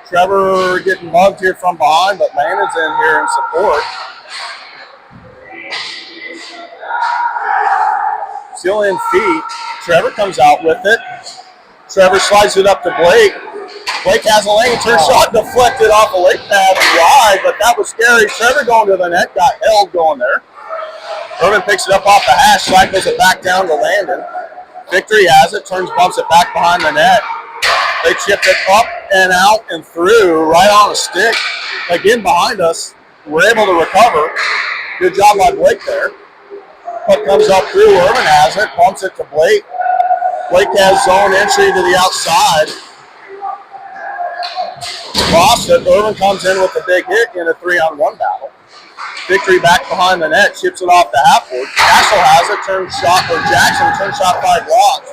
Trevor getting mugged here from behind, but Landon's in here in support. Still in feet. Trevor comes out with it. Trevor slides it up to Blake. Blake has a lane, turn shot deflected off a lake pad wide, but that was scary. Trevor going to the net, got held going there. Irvin picks it up off the hash, cycles it back down to Landon. Victory has it, turns, bumps it back behind the net. They chip it up and out and through, right on a stick. Again, behind us, we're able to recover. Good job by Blake there. Puck comes up through, Irvin has it, bumps it to Blake. Blake has zone entry to the outside. Lost it. Irvin comes in with a big hit in a 3-on-1 battle. Victory back behind the net, chips it off the half-board. Castle has it, turns shot, or Jackson turns shot by blocks.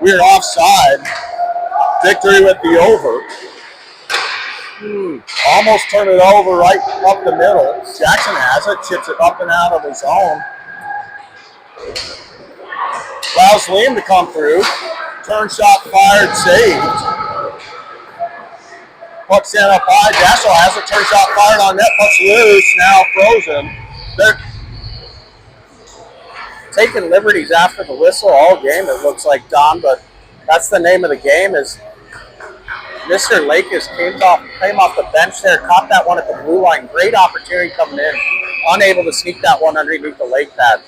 We are offside. Victory with the over. Almost turned it over right up the middle. Jackson has it, chips it up and out of his zone. Allows Liam to come through. Turn shot fired, saved. Puck sent up high. Dassel has it. Turn shot fired on net. Puck's loose. Now frozen. They're taking liberties after the whistle all game, it looks like, Don, but that's the name of the game. Is Mr. Lakis came off the bench there, caught that one at the blue line. Great opportunity coming in. Unable to sneak that one underneath the lake pad.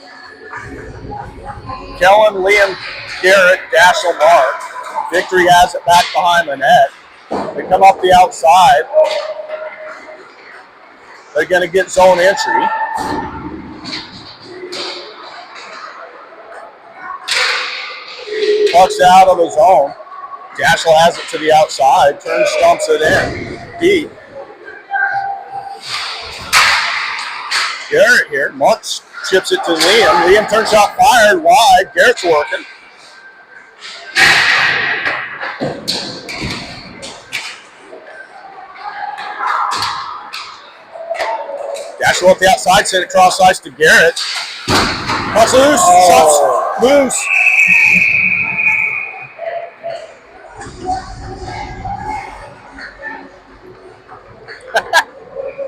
Kellen, Liam, Garrett, Dassel, Mark. Victory has it back behind the net. They come up the outside. They're going to get zone entry. Puck's out of the zone. Dassel has it to the outside. Turns, stumps it in. Deep. Garrett here. Mark chips it to Liam. Liam turns shot fired wide. Garrett's working. Dassel up the outside, sent it cross ice to Garrett. Puck's loose. Shots loose.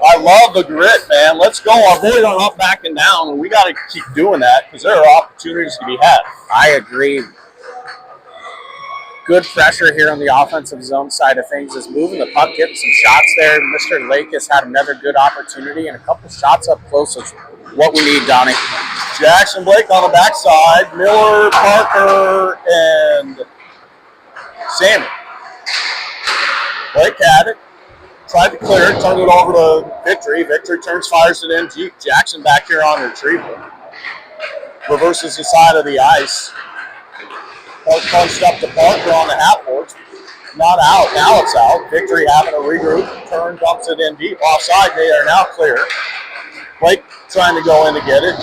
I love the grit, man. Let's go. Our boys are not backing down, and we got to keep doing that because there are opportunities to be had. I agree. Good pressure here on the offensive zone side of things is moving the puck, getting some shots there. Mr. Lake has had another good opportunity, and a couple shots up close is what we need, Donnie. Jackson Blake on the backside. Miller, Parker, and Sammy. Blake had it. Tried to clear it, turned it over to Victory. Victory turns, fires it in deep. Jackson back here on retrieval. Reverses the side of the ice. Puck punched up to Parker on the half-boards. Not out. Now it's out. Victory having a regroup. Turn, dumps it in deep. Offside. They are now clear. Blake trying to go in to get it.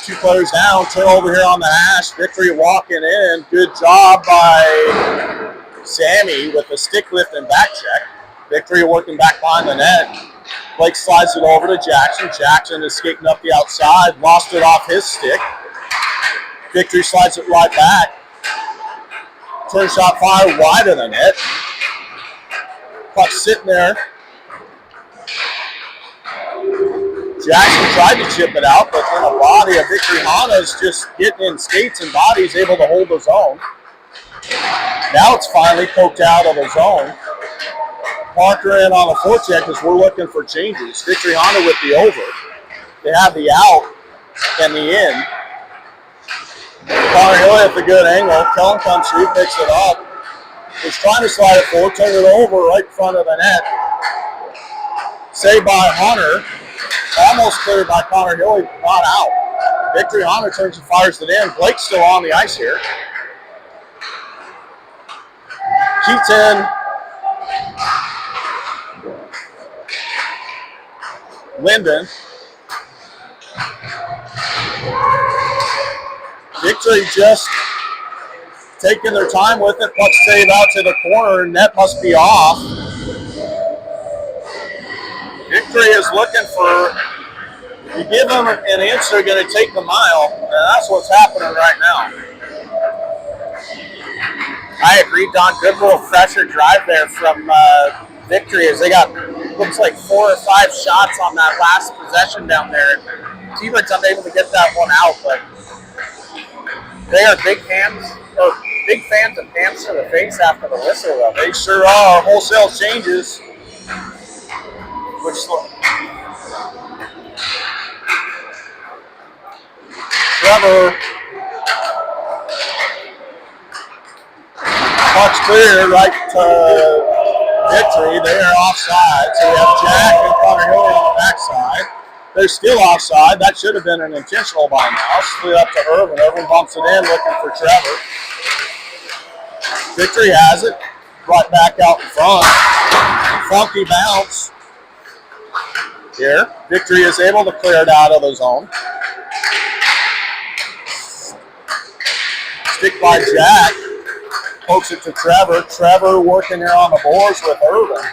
Two players down. Turnover here on the hash. Victory walking in. Good job by Sammy with a stick lift and back check. Victory working back behind the net. Blake slides it over to Jackson. Jackson is skating up the outside. Lost it off his stick. Victory slides it right back. Turn shot fired wide of the net. Puck sitting there. Jackson tried to chip it out, but then a body of Victory Hana's just getting in skates and bodies, able to hold the zone. Now it's finally poked out of the zone. Parker in on a forecheck as we're looking for changes. Victory Hana with the over. They have the out and the in. Connor Hill at the good angle. Kellen comes through, picks it up. He's trying to slide it forward, turn it over right in front of the net. Saved by Hunter. Almost cleared by Connor Hilly, not out. Victory Hunter turns and fires it in. Blake's still on the ice here. Keaton. Linden. Victory just taking their time with it. Puck save out to the corner. Net must be off. Victory is looking for, you give them an inch, they're going to take the mile. And that's what's happening right now. I agree, Don. Good little pressure drive there from Victory as they got, looks like 4 or 5 shots on that last possession down there. Tbirds unable to get that one out, but they are big fans of hands to the face after the whistle, though. They sure are. Wholesale changes. Which Trevor puck's clear right to Victory. They are offside. So we have Jack and Connor Hilly on the backside. They're still offside. That should have been an intentional by now. Split up to Irvin. Irvin bumps it in looking for Trevor. Victory has it. Right back out in front. Funky bounce. Here. Victory is able to clear it out of the zone. Stick by Jack. Pokes it to Trevor. Trevor working there on the boards with Irvin.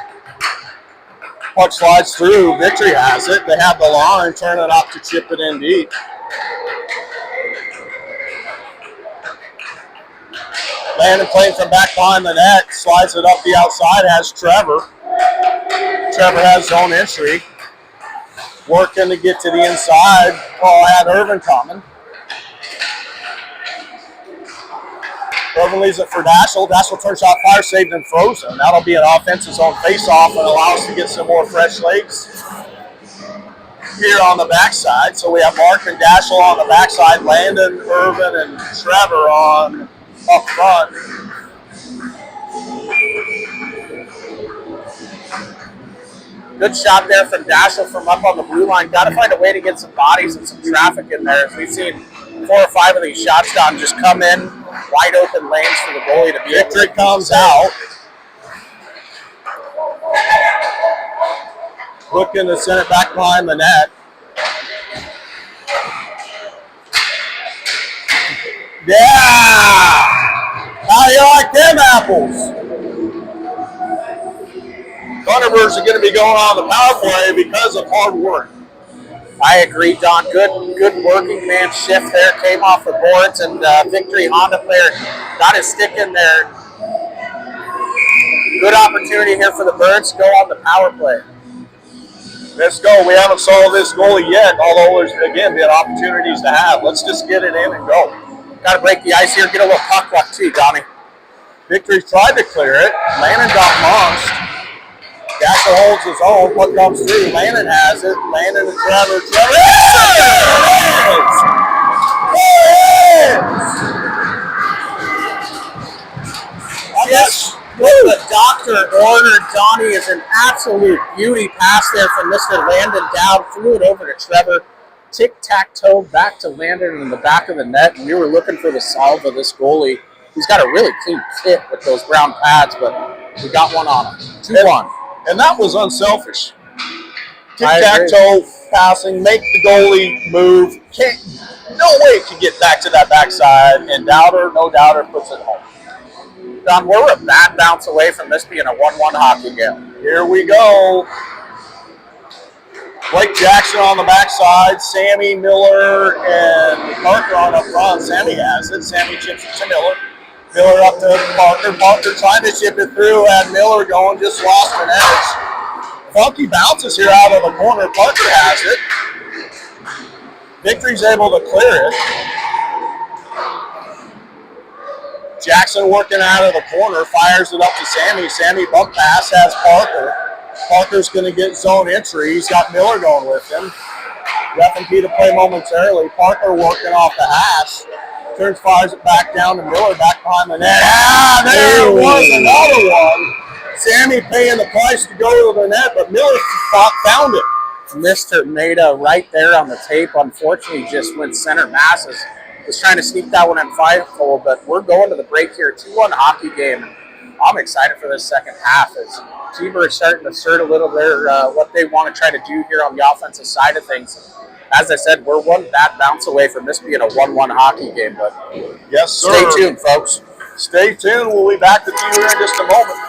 Puck slides through. Victory has it. They have the line. Turn it up to chip it in deep. Landon playing from back behind the net. Slides it up the outside. Has Trevor. Trevor has zone entry. Working to get to the inside. Oh, I had Irvin coming. Irvin leaves it for Dashel. Dashel turns out fire saved and frozen. That'll be an offensive zone face-off and allow us to get some more fresh legs here on the backside. So we have Mark and Dashel on the backside, Landon, Irvin, and Trevor on up front. Good shot there from Dashel from up on the blue line. Got to find a way to get some bodies and some traffic in there. As we've seen 4 or 5 of these shots down just come in wide open lanes for the goalie to be. Victory comes out. Looking to send it back behind the net. Yeah! How do you like them apples? Thunderbirds are going to be going on the power play because of hard work. I agree, Don. Good working man shift there. Came off the boards, and Victory Honda player got his stick in there. Good opportunity here for the Birds to go on the power play. Let's go. We haven't solved this goalie yet, although there's, again, been opportunities to have. Let's just get it in and go. Got to break the ice here. Get a little puck luck too, Donnie. Victory tried to clear it. Landon got munched. Dashel holds his own. Puck comes through. Landon has it. Landon and Trevor. Yes. The doctor ordered Donnie is an absolute beauty pass there from Mr. Landon down. Threw it over to Trevor. Tic-tac-toe back to Landon in the back of the net. And we were looking for the solve of this goalie. He's got a really clean kit with those brown pads, but we got one on him. 2-1. And that was unselfish. Tic-tac-toe passing, make the goalie move. No way to get back to that backside. And no doubter puts it home. Don, we're a bad bounce away from this being a 1-1 hockey game. Here we go. Blake Jackson on the backside. Sammy, Miller, and Parker on up front. Sammy has it. Sammy chips it to Miller. Miller up to Parker. Parker trying to chip it through. Had Miller going, just lost an edge. Funky bounces here out of the corner. Parker has it. Victory's able to clear it. Jackson working out of the corner. Fires it up to Sammy. Sammy bump pass has Parker. Parker's going to get zone entry. He's got Miller going with him. Ref and P to play momentarily. Parker working off the hash. Turns, fires it back down to Miller, back behind the net. Ah, there was another one. Sammy paying the price to go to the net, but Miller found it. Mr. Maida right there on the tape. Unfortunately, just went center masses. Was trying to sneak that one in five hole, but we're going to the break here. 2-1 hockey game. I'm excited for this second half as Tbirds starting to assert a little bit what they want to try to do here on the offensive side of things. As I said, we're one bad bounce away from this being a 1-1 hockey game, but yes, sir. Stay tuned, folks. Stay tuned. We'll be back with you here in just a moment.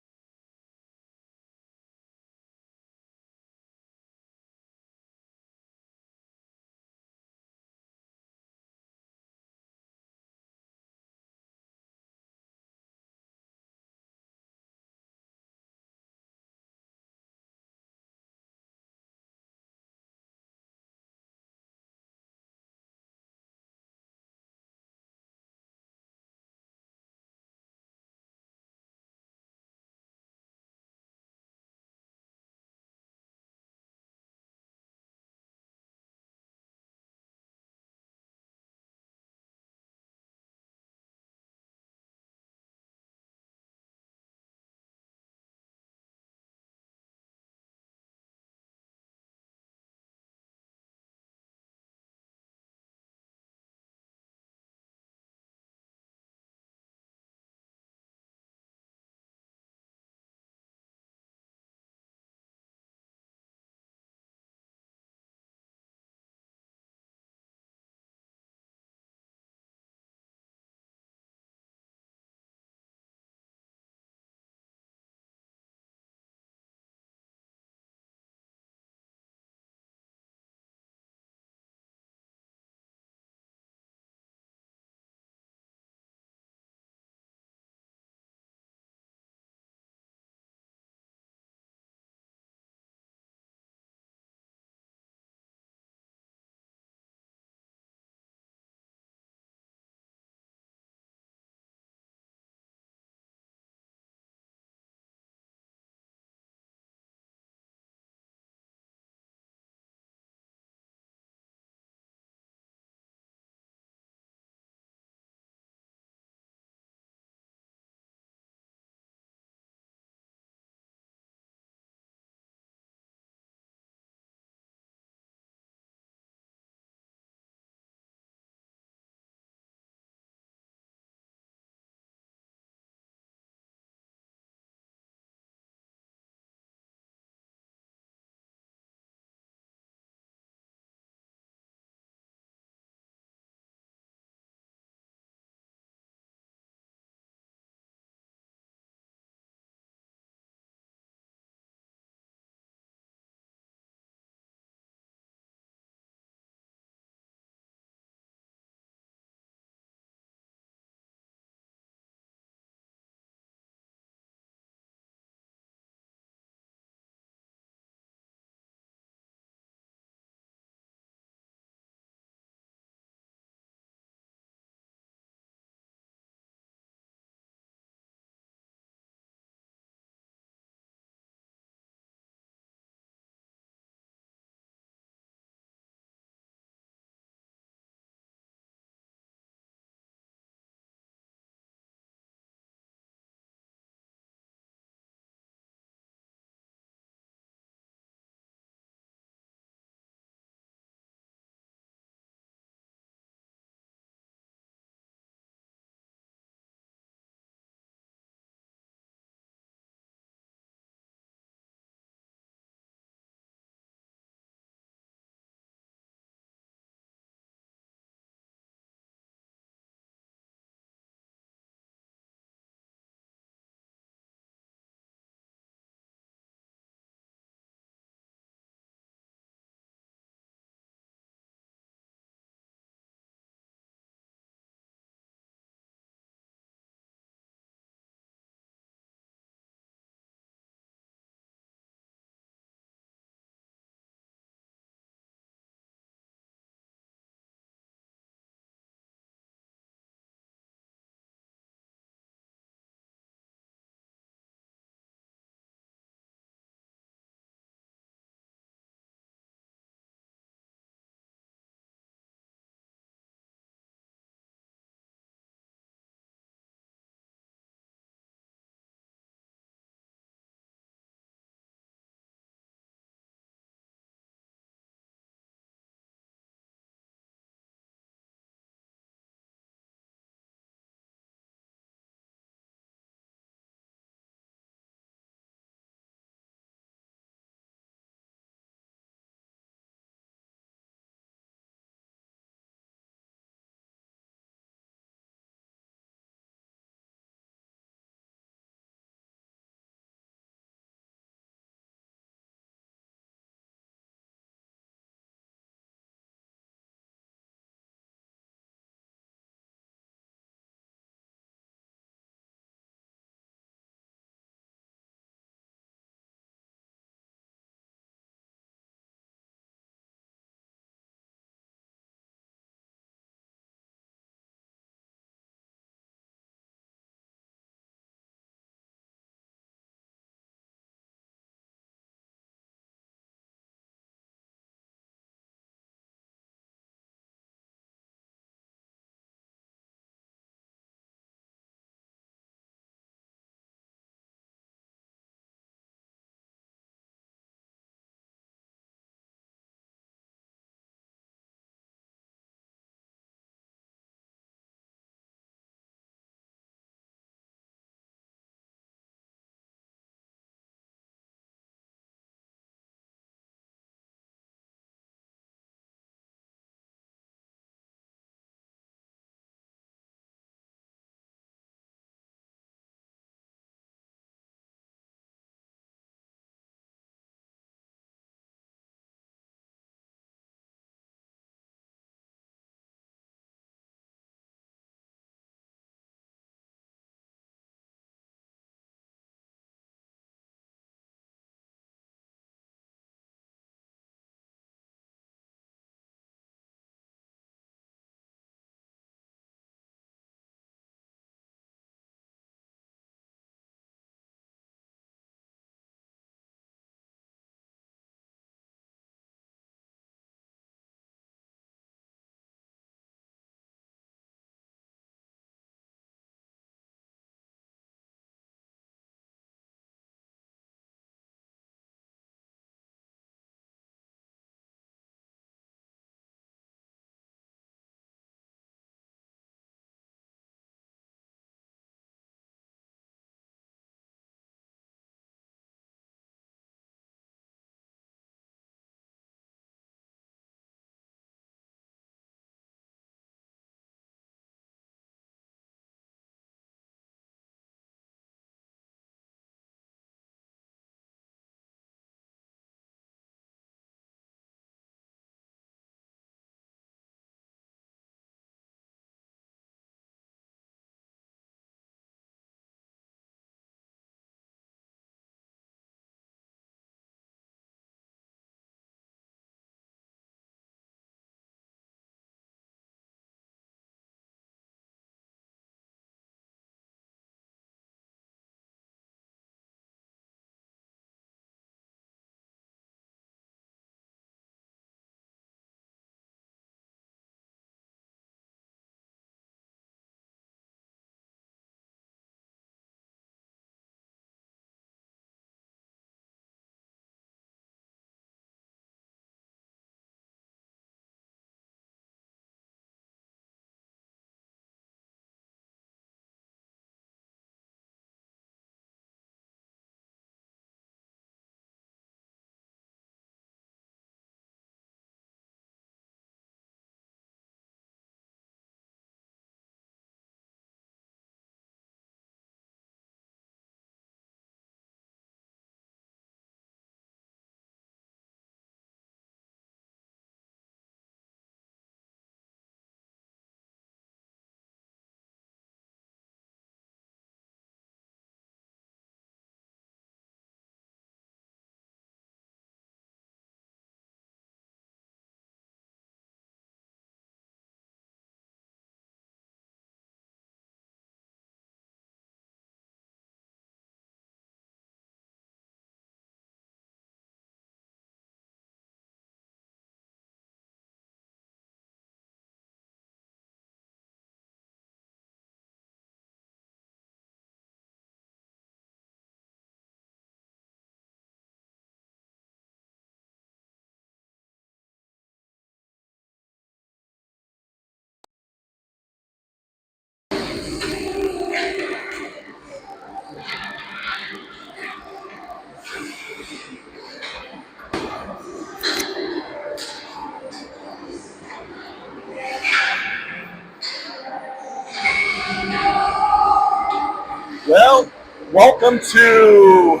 Well, welcome to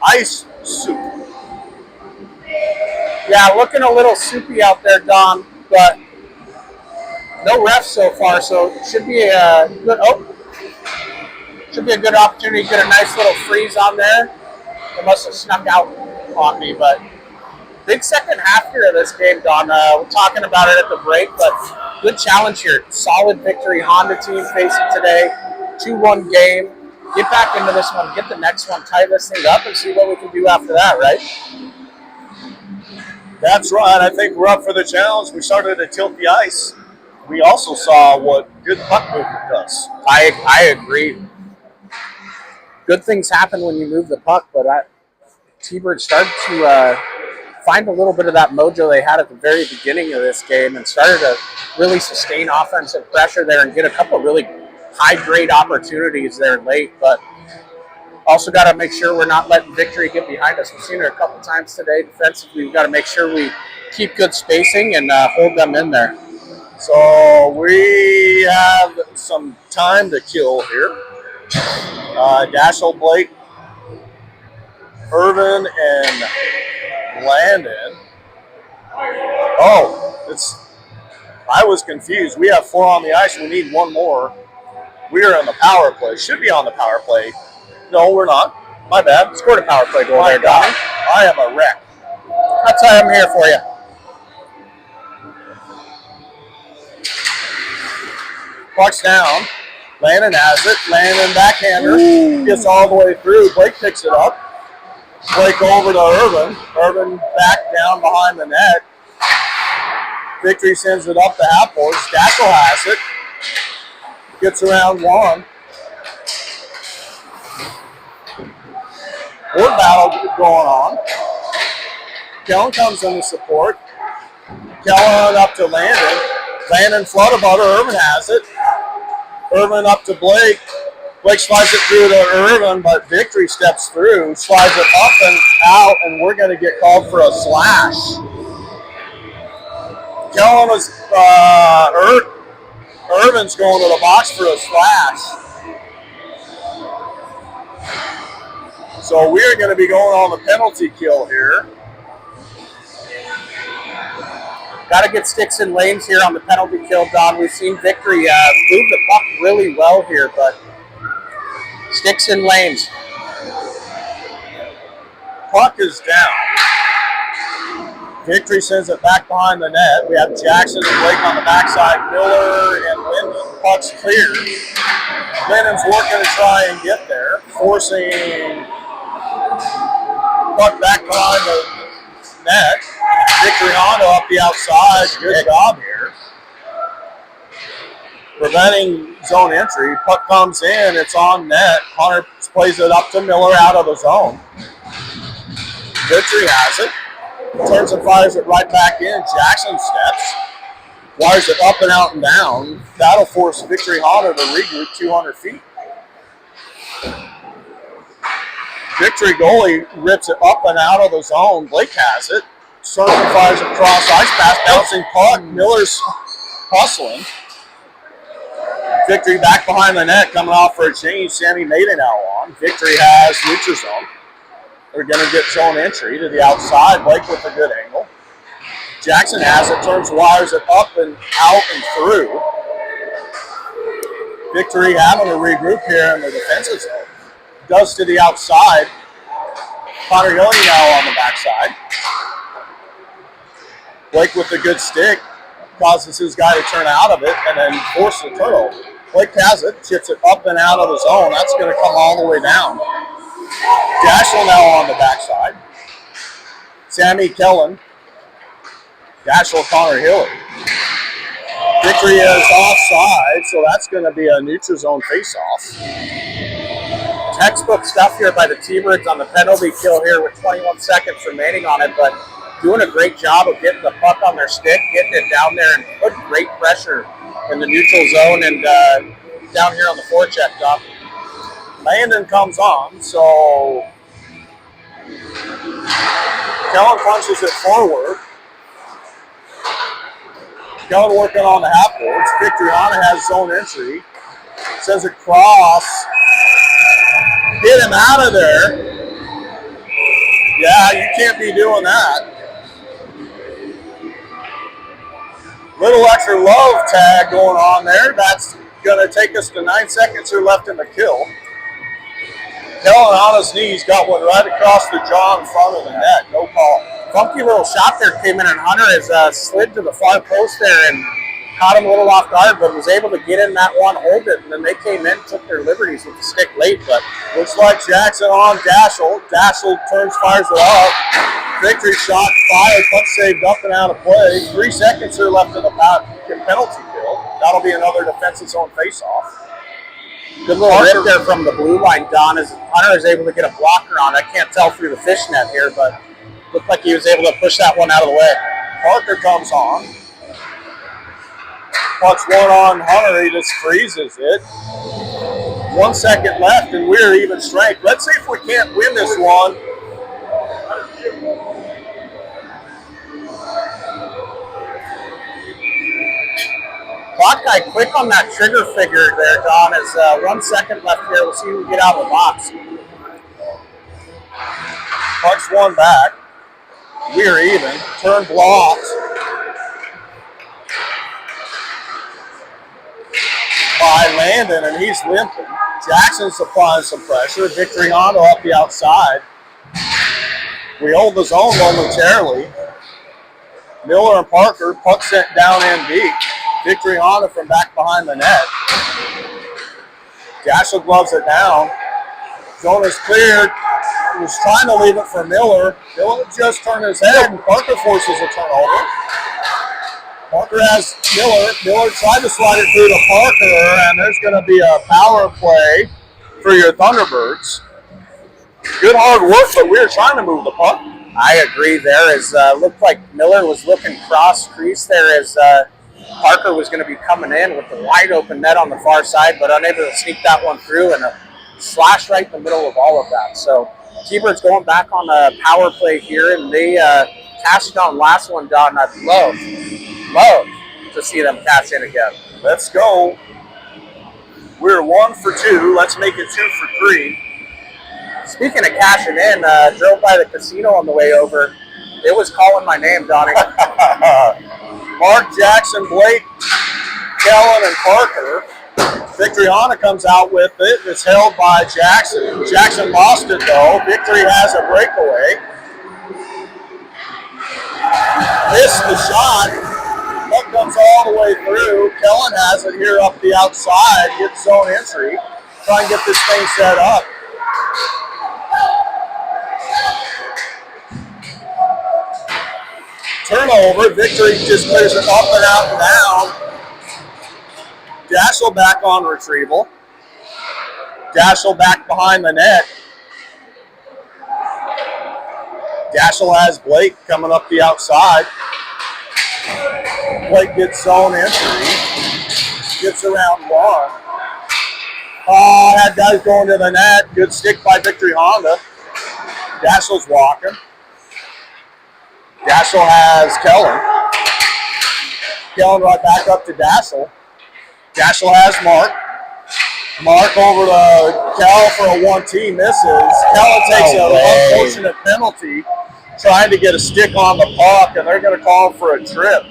Ice Soup. Yeah, looking a little soupy out there, Don, but no refs so far, so it should be a good. Oh, should be a good opportunity to get a nice little freeze on there. It must have snuck out on me, but big second half here of this game, Don. We're talking about it at the break, but good challenge here. Solid victory. Honda team facing today. 2-1 game. Get back into this one. Get the next one. Tie this thing up and see what we can do after that, right? That's right. I think we're up for the challenge. We started to tilt the ice. We also saw what good puck movement does. I agree. Good things happen when you move the puck, but T-Birds started to find a little bit of that mojo they had at the very beginning of this game and started to really sustain offensive pressure there and get a couple of really high-grade opportunities there late, but also got to make sure we're not letting victory get behind us. We've seen it a couple times today defensively. We've got to make sure we keep good spacing and hold them in there. So we have some time to kill here. Dashel, Blake, Irvin, and Landon. Oh, I was confused. We have 4 on the ice. We need 1 more. We are on the power play. Should be on the power play. No, we're not. My bad. Scored a power play goal there, Donnie. I am a wreck. That's why I'm here for you. Puck's down. Landon has it. Landon backhander. Gets all the way through. Blake picks it up. Blake over to Irvin. Irvin back down behind the net. Victory sends it up the half boards. Dashel has it. Gets around 1. Word battle going on. Kellen comes in to support. Kellen up to Landon. Landon flood about her. Irvin has it. Irvin up to Blake. Blake slides it through to Irvin, but Victory steps through, slides it up and out, and we're going to get called for a slash. Kellen was, Irvin's going to the box for a slash. So we're going to be going on the penalty kill here. Got to get sticks and lanes here on the penalty kill, Don. We've seen Victory move the puck really well here, but sticks and lanes. Puck is down. Victory sends it back behind the net. We have Jackson and Blake on the backside, Miller and Linden. Puck's clear. Linden's working to try and get there, forcing puck back behind the net. Victory Hondo up the outside. Good job here. Preventing zone entry. Puck comes in. It's on net. Hunter plays it up to Miller out of the zone. Victory has it. Turns and fires it right back in. Jackson steps. Wires it up and out and down. That'll force Victory Hondo to regroup 200 feet. Victory goalie rips it up and out of the zone. Blake has it. Turns and fires it across ice pass. Bouncing puck. Miller's hustling. Victory back behind the net, coming off for a change. Sammy Maiden now on. Victory has neutral zone. They're going to get zone entry to the outside. Blake with a good angle. Jackson has it, turns, wires it up and out and through. Victory having to regroup here in the defensive zone. Does to the outside. Connor Hilly now on the backside. Blake with a good stick. Causes his guy to turn out of it and then force the turnover. Blake has it, chips it up and out of the zone. That's going to come all the way down. Dashel now on the backside. Sammy Kellen. Dashel, Connor Hilly. Victory is offside, so that's going to be a neutral zone face-off. Textbook stuff here by the T-Birds on the penalty kill here with 21 seconds remaining on it, but doing a great job of getting the puck on their stick, getting it down there, and putting great pressure in the neutral zone and down here on the forecheck, Doc. Landon comes on, so Kellen punches it forward. Kellen working on the half boards. Victoriana has zone entry. Sends it cross Get him out of there. Yeah, you can't be doing that. Little extra love tag going on there. That's going to take us to 9 seconds here left in the kill. Kellen on his knees got one right across the jaw in front of the net. No call. Funky little shot there came in, and Hunter has slid to the far post there and caught him a little off guard, but was able to get in that one, hold it, and then they came in, took their liberties with the stick late. But looks like Jackson on Dashel. Dashel turns, fires it up. Victory shot fired, puck saved up and out of play. 3 seconds here left in the penalty kill. That'll be another defensive zone face-off. Good little rip there from the blue line, Don, as Hunter is able to get a blocker on. I can't tell through the fishnet here, but looked like he was able to push that one out of the way. Parker comes on. Puck's one on Hunter, he just freezes it. 1 second left and we're even strength. Let's see if we can't win this one. Clock guy quick on that trigger figure there, Don, as 1 second left here. We'll see who can get out of the box. Puck's one back. We're even. Turn blocked by Landon, and he's limping. Jackson's applying some pressure. Victory Hondo up the outside. We hold the zone momentarily. Miller and Parker, puck sent down in deep. Victory Hondo from back behind the net. Dashel gloves it down. Zone is cleared. He was trying to leave it for Miller. Miller just turned his head, and Parker forces a turnover. Parker has Miller. Miller tried to slide it through to Parker, and there's going to be a power play for your Thunderbirds. Good hard work, but we were trying to move the puck. I agree there. As looked like Miller was looking cross crease there as Parker was going to be coming in with the wide open net on the far side, but unable to sneak that one through, and a slash right in the middle of all of that. So Tbirds going back on a power play here, and they cashed on last one, Don. I'd love to see them cash in again. Let's go. We're 1 for 2. Let's make it 2 for 3. Speaking of cashing in, drove by the casino on the way over. It was calling my name, Donnie. Mark, Jackson, Blake, Kellen, and Parker. Victory Hondo comes out with it. It's held by Jackson. Jackson lost it, though. Victory has a breakaway. Missed the shot. Puck comes all the way through. Kellen has it here up the outside. Gets zone entry. Try and get this thing set up. Turnover. Victory just clears it up and out and down. Dashel back on retrieval. Dashel back behind the net. Dashel has Blake coming up the outside. Blake gets zone entry. Gets around one. Oh, that does go into the net. Good stick by Victory Hondo. Dashel's walking. Dashel has Kellen. Kellen right back up to Dashel. Dashel has Mark. Mark over to Cal for a 1-T, misses. Kellen takes an unfortunate penalty trying to get a stick on the puck, and they're going to call for a trip.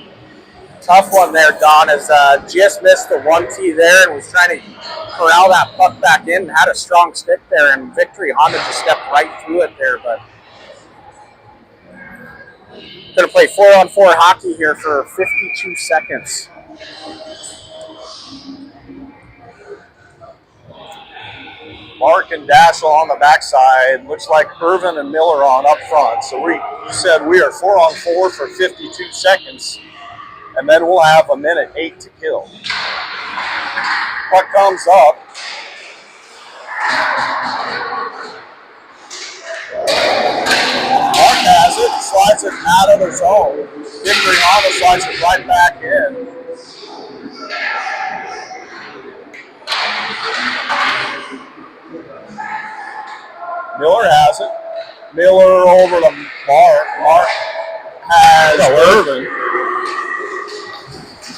Tough one there, Don, as just missed the 1-T there and was trying to corral that puck back in, had a strong stick there, and Victory Hondo just stepped right through it there, but going to play 4-on-4 hockey here for 52 seconds. Mark and Dashel on the backside. Looks like Irvin and Miller on up front. So you said we are 4-on-4 for 52 seconds, and then we'll have 1:08 to kill. Puck comes up. Mark has it, slides it out of the zone. Victory Hondo slides it right back in. Miller has it. Miller over to Mark. Mark has Irvin.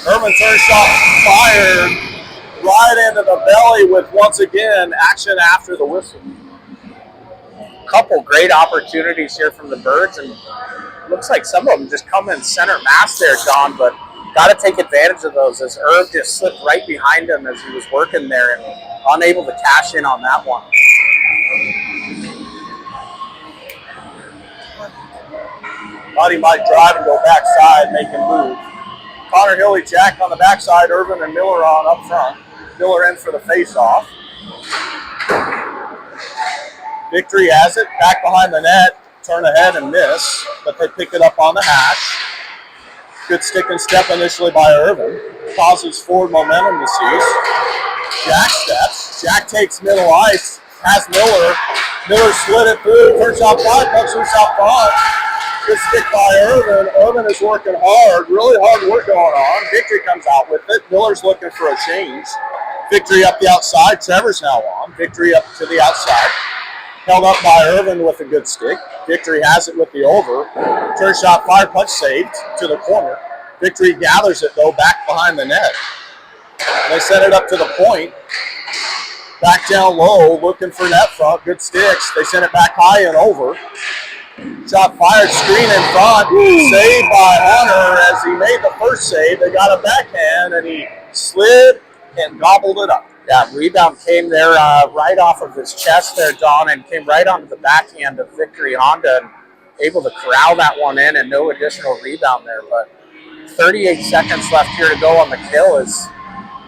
Irvin turns shot fired right into the belly with, once again, action after the whistle. couple great opportunities here from the Birds, and looks like some of them just come in center mass there, Don, but got to take advantage of those as Irv just slipped right behind him as he was working there and unable to cash in on that one. Thought he might drive and go backside, make him move. Connor Hilly Jack on the backside, Irvin and Miller on up front. Miller in for the face-off. Victory has it, back behind the net, turn ahead and miss, but they pick it up on the hash. Good stick and step initially by Irvin. Causes forward momentum to cease. Jack steps. Jack takes middle ice. Has Miller. Miller slid it through. Turns out five, pucks loose out front. Good stick by Irvin. Irvin is working hard. Really hard work going on. Victory comes out with it. Miller's looking for a change. Victory up the outside. Trevor's now on. Victory up to the outside. Held up by Irvin with a good stick. Victory has it with the over. Turn shot, fire punch saved to the corner. Victory gathers it, though, back behind the net. They set it up to the point. Back down low, looking for net front. Good sticks. They send it back high and over. Shot fired, screen in front. Saved by Hunter as he made the first save. They got a backhand, and he slid and gobbled it up. Yeah, rebound came there right off of his chest there, Don, and came right onto the backhand of Victory Honda and able to corral that one in and no additional rebound there. But 38 seconds left here to go on the kill. Is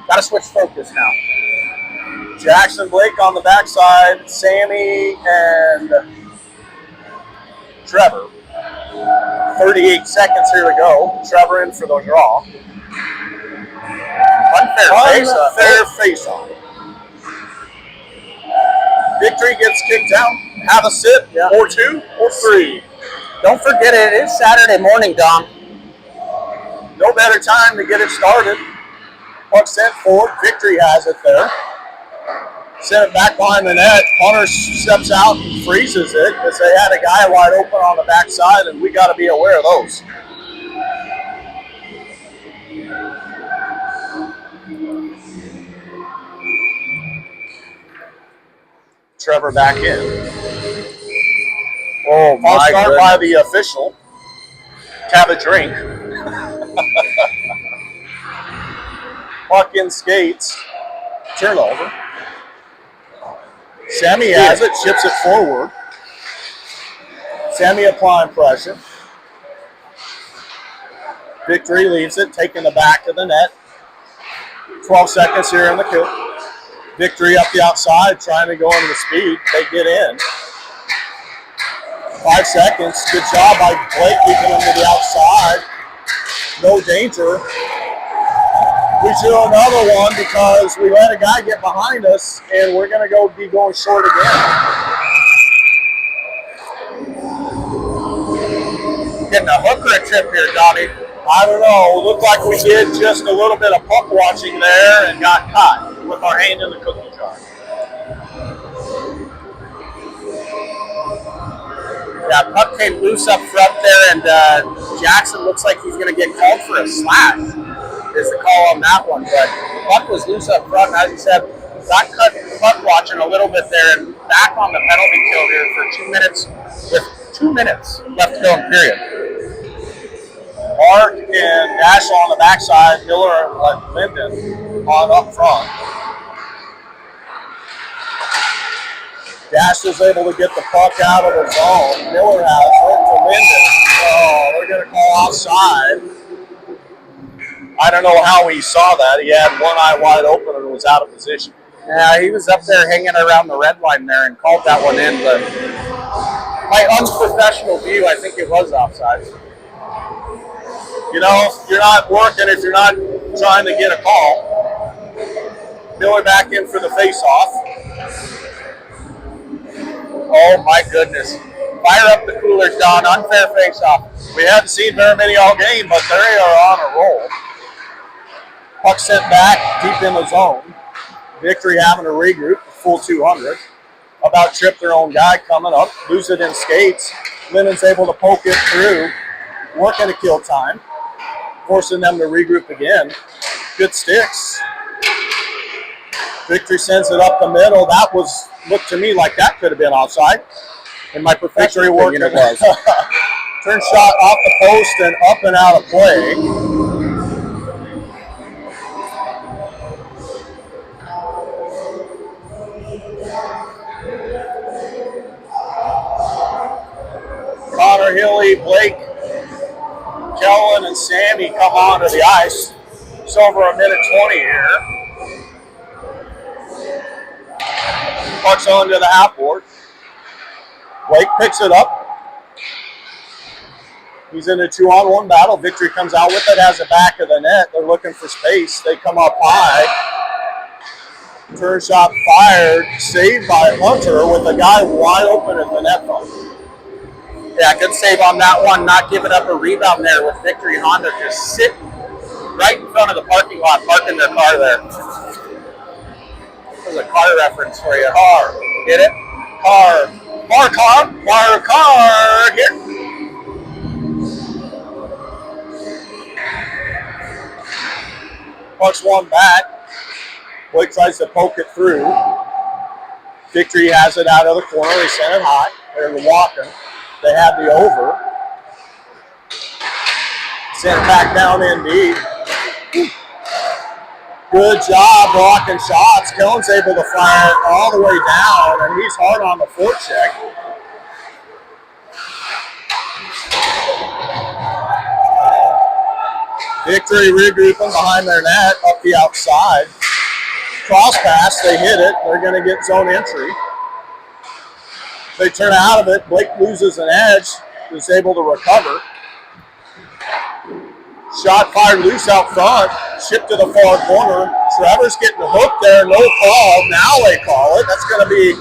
got to switch focus now. Jackson Blake on the backside, Sammy and Trevor. 38 seconds here to go. Trevor in for the draw. Unfair face-off. Victory gets kicked down. Have a sip, or two, or three. Don't forget it is Saturday morning, Dom. No better time to get it started. Puck sent forward. Victory has it there. Sent it back behind the net. Hunter steps out and freezes it because they had a guy wide open on the backside, and we got to be aware of those. Trevor back in. Oh, I'll start by the official. Have a drink. Puck in skates. Turnover. Sammy has it, chips it forward. Sammy applying pressure. Victory leaves it, taking the back of the net. 12 seconds here in the kill. Victory up the outside, trying to go into the speed. They get in. 5 seconds. Good job by Blake keeping him to the outside. No danger. We do another one because we let a guy get behind us, and we're going to be going short again. Getting a hook or a trip here, Donnie? I don't know. Looked like we did just a little bit of puck watching there and got caught with our hand in the cookie jar. Yeah, puck came loose up front there, and Jackson looks like he's going to get called for a slack, is the call on that one. But puck was loose up front, and as you said, got cut puck watching a little bit there, and back on the penalty kill here for 2 minutes, with 2 minutes left to go in period. Mark and Daschle on the backside, Miller and Linden on up front. Daschle's able to get the puck out of his zone. Miller has it to Linden. Oh, they're going to call offside. I don't know how he saw that. He had one eye wide open and was out of position. Yeah, he was up there hanging around the red line there and called that one in, but my unprofessional view, I think it was offside. You know, you're not working if you're not trying to get a call. Miller back in for the face-off. Oh, my goodness. Fire up the coolers, Don. Unfair face-off. We haven't seen very many all game, but they are on a roll. Puck sent back deep in the zone. Victory having to regroup, full 200. About tripped their own guy coming up. Lose it in skates. Linden's able to poke it through. Working to kill time. Forcing them to regroup again. Good sticks. Victory sends it up the middle. That looked to me like that could have been offside. In my Victory professional working. opinion, it was. Turn shot off the post and up and out of play. Connor, Hilly, Blake, Kellen, and Sammy come onto the ice. It's over a minute 20 here. Puck's onto the half board. Blake picks it up. He's in a 2-on-1 battle. Victory comes out with it, has the back of the net. They're looking for space. They come up high. Turn shot fired, saved by Hunter with a guy wide open at the net front. Yeah, good save on that one. Not giving up a rebound there with Victory and Honda just sitting right in front of the parking lot, parking their car there. There's a car reference for you. Car. Get it? Car. Car. Here. Pucks one back. Blake tries to poke it through. Victory has it out of the corner. They send it high. They're walking. They have the over. Send it back down in deep. Good job blocking shots. Kellen's able to fire it all the way down, and he's hard on the forecheck. Victory regrouping behind their net up the outside. Cross pass, they hit it. They're going to get zone entry. They turn out of it. Blake loses an edge. Is able to recover. Shot fired loose out front. Shipped to the far corner. Trevor's getting hooked there. No call. Now they call it. That's going to be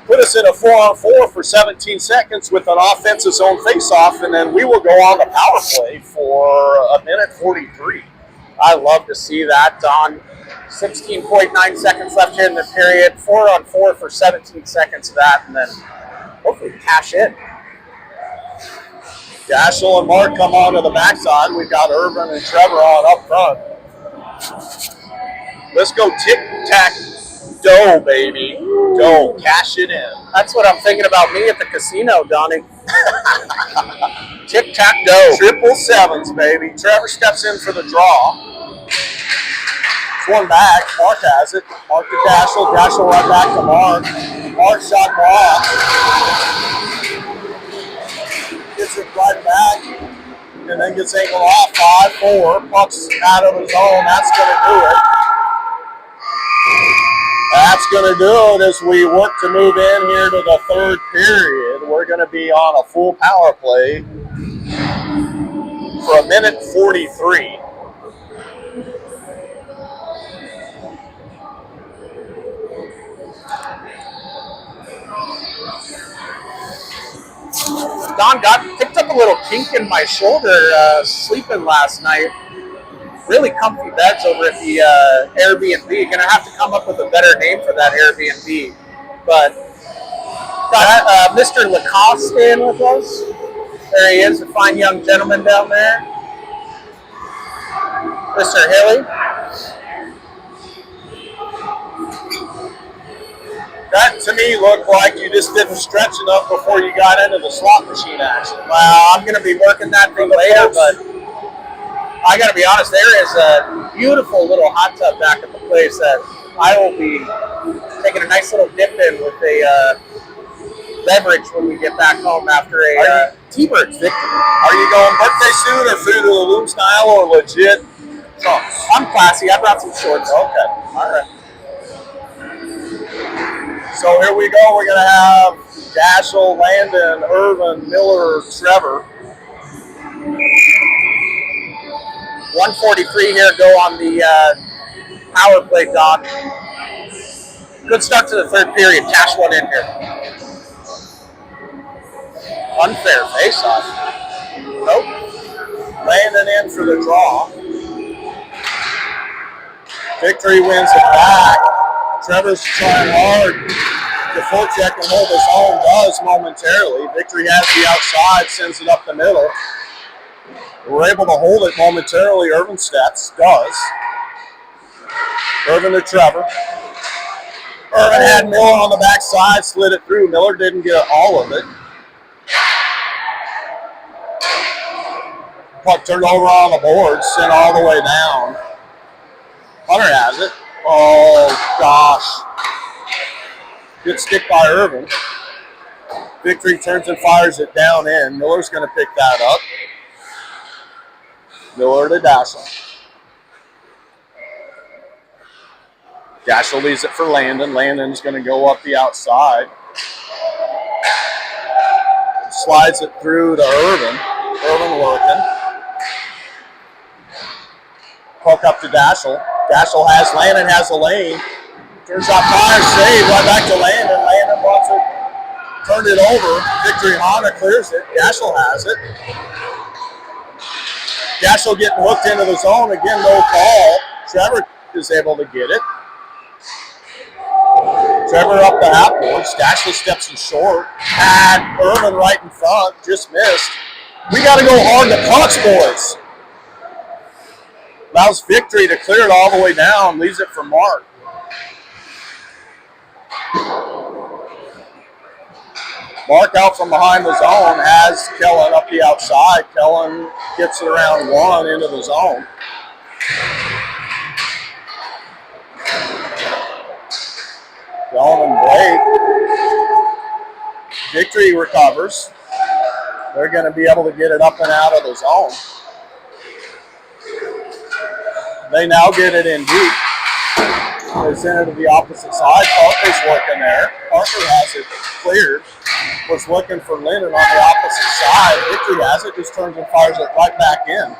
put us in a 4-on-4 for 17 seconds with an offensive zone faceoff, and then we will go on the power play for a minute 43. I love to see that, Don. 16.9 seconds left here in the period. 4-on-4 for 17 seconds of that, and then hopefully cash in. Daschel and Mark come on to the backside. We've got Irvin and Trevor on up front. Let's go tic-tac-dough, baby. Go, cash it in. That's what I'm thinking about me at the casino, Donnie. Tic-tac-dough. 777s, baby. Trevor steps in for the draw. One back. Mark has it. Mark to Daschel. Daschel right back to Mark. Mark shot blocked. Gets it right back. And then gets angled off. 5-4. Puck's out of the zone. That's going to do it. That's going to do it as we work to move in here to the third period. We're going to be on a full power play for a minute 43. Don picked up a little kink in my shoulder sleeping last night. Really comfy beds over at the Airbnb. Gonna have to come up with a better name for that Airbnb. But got Mr. Lacoste staying with us. There he is, a fine young gentleman down there. Mr. Hilly. That to me looked like you just didn't stretch enough before you got into the slot machine action. Well, I'm going to be working that thing later, but I got to be honest, there is a beautiful little hot tub back at the place that I will be taking a nice little dip in with a beverage when we get back home after a Tbirds victory. Are you going birthday suit or Fruit of the Loom style or legit trunks? I'm classy. I brought some shorts. Okay. All right. So here we go. We're going to have Daschel, Landon, Irvin, Miller, Trevor. 1:43 here go on the power play, Doc. Good start to the third period. Cash one in here. Unfair face-off. Nope. Landon in for the draw. Victory wins it back. Trevor's trying hard to forecheck and hold his own. Does momentarily. Victory has the outside, sends it up the middle. We're able to hold it momentarily. Irvin steps, does. Irvin to Trevor. Irvin had Miller on the backside, slid it through. Miller didn't get all of it. Puck turned over on the board, sent all the way down. Hunter has it. Oh, gosh. Good stick by Irvin. Victory turns and fires it down in. Miller's going to pick that up. Miller to Daschel. Daschel leaves it for Landon. Landon's going to go up the outside. Slides it through to Irvin. Irvin working. Puck up to Daschel. Daschel has Landon, has a lane. Turns out fire, save, right back to Landon. Landon wants it. Turned it over. Victory Honda clears it. Daschel has it. Daschel getting hooked into the zone. Again, no call. Trevor is able to get it. Trevor up the half boards. Daschel steps in short. Had Irvin right in front. Just missed. We got to go hard to pucks, boys. Allows Victory to clear it all the way down. Leaves it for Mark. Mark out from behind the zone has Kellen up the outside. Kellen gets it around one into the zone. Kellen and Blake. Victory recovers. They're going to be able to get it up and out of the zone. They now get it in deep. They send it to the opposite side. Parker's working there. Parker has it cleared. Was looking for Lennon on the opposite side. Victory has it, just turns and fires it right back in.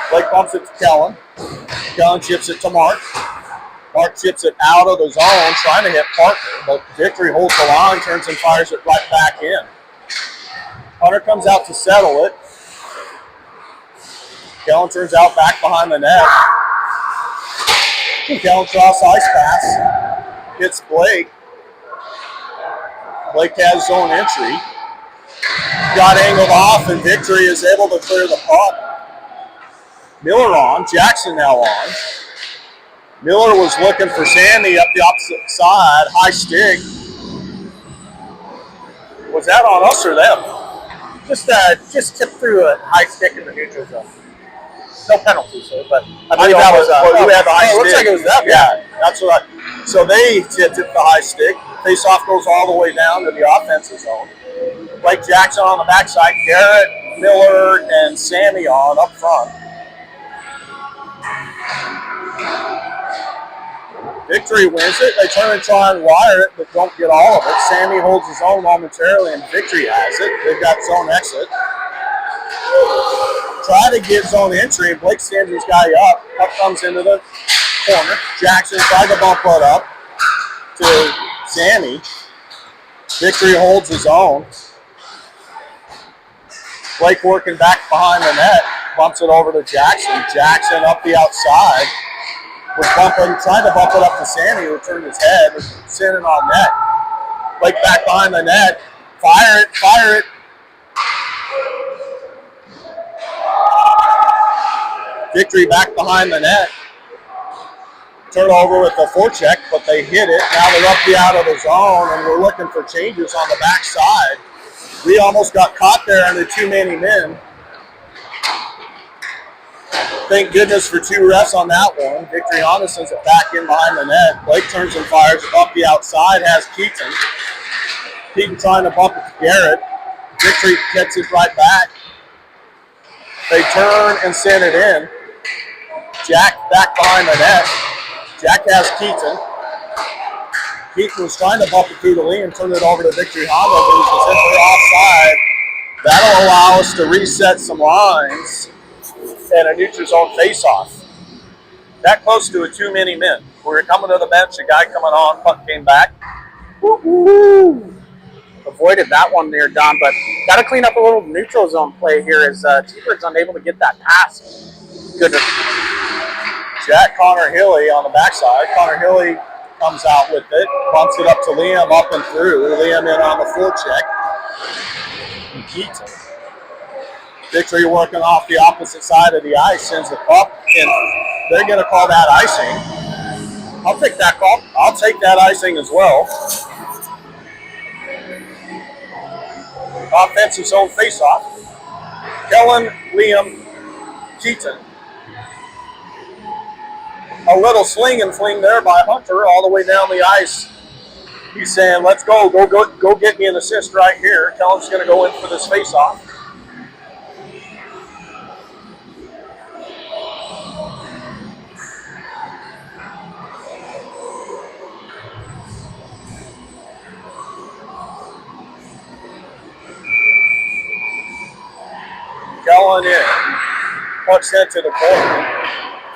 Blake bumps it to Kellen. Kellen chips it to Mark. Mark chips it out of the zone, trying to hit Parker, but Victory holds the line, turns and fires it right back in. Hunter comes out to settle it. Kellen turns out back behind the net. Kellen cross ice pass. Hits Blake. Blake has zone entry. Got angled off, and Victory is able to clear the puck. Miller on. Jackson now on. Miller was looking for Sandy up the opposite side. High stick. Was that on us or them? Just tipped through a high stick in the neutral zone. No penalty, so, but I believe that was who had the high stick. It looks like it was them. Yeah, that's what. So they tipped it the high stick. Face-off goes all the way down to the offensive zone. Blake Jackson on the backside. Garrett, Miller, and Sammy on up front. Victory wins it. They turn and try and wire it, but don't get all of it. Sammy holds his own momentarily, and Victory has it. They've got zone exit. Try to get zone entry, and Blake stands his guy up. Puck comes into the corner. Jackson tried to bump it up to Sammy. Victory holds his own. Blake working back behind the net. Bumps it over to Jackson. Jackson up the outside. Was bumping, trying to bump it up to Sammy, who turned his head. Was sitting on net. Blake back behind the net. Fire it, fire it. Victory back behind the net. Turnover with the forecheck, but they hit it. Now they're up the out of the zone, and we're looking for changes on the backside. We almost got caught there under too many men. Thank goodness for two refs on that one. Victory Honda sends it back in behind the net. Blake turns and fires up the outside, has Keaton. Keaton trying to bump it to Garrett. Victory gets it right back. They turn and send it in. Jack back behind the net. Jack has Keaton. Keaton was trying to bump it through the lane and turn it over to Victory Honda, but he was offside. That'll allow us to reset some lines and a neutral zone face-off. That close to a too many men. We were coming to the bench, a guy coming on, puck came back. Woo-hoo. Avoided that one there, Don, but got to clean up a little neutral zone play here as Tbirds unable to get that pass. Good. Jack Connor Hilly on the backside. Connor Hilly comes out with it, bumps it up to Liam, up and through. Liam in on the forecheck. And Keaton. Victory working off the opposite side of the ice, sends the puck, and they're going to call that icing. I'll take that call. I'll take that icing as well. Offensive zone face-off. Kellen, Liam, Keaton. A little sling and fling there by Hunter all the way down the ice. He's saying, let's go get me an assist right here. Kellen's going to go in for this face-off. Kellen in. Puck sent to the corner.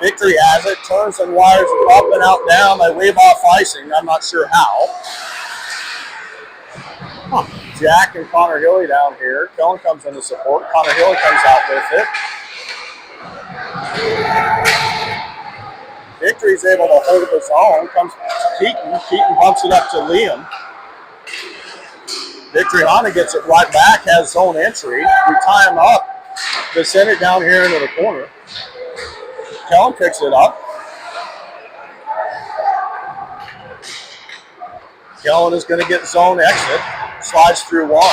Victory has it, turns and wires it up and out down. They wave off icing. I'm not sure how. Jack and Connor Hilly down here. Kellen comes in to support. Connor Hilly comes out with it. Victory's able to hold his own. Comes to Keaton. Keaton bumps it up to Liam. Victory Honda gets it right back, has zone entry. We tie him up. They send it down here into the corner. Kellen picks it up. Kellen is going to get zone exit. Slides through one.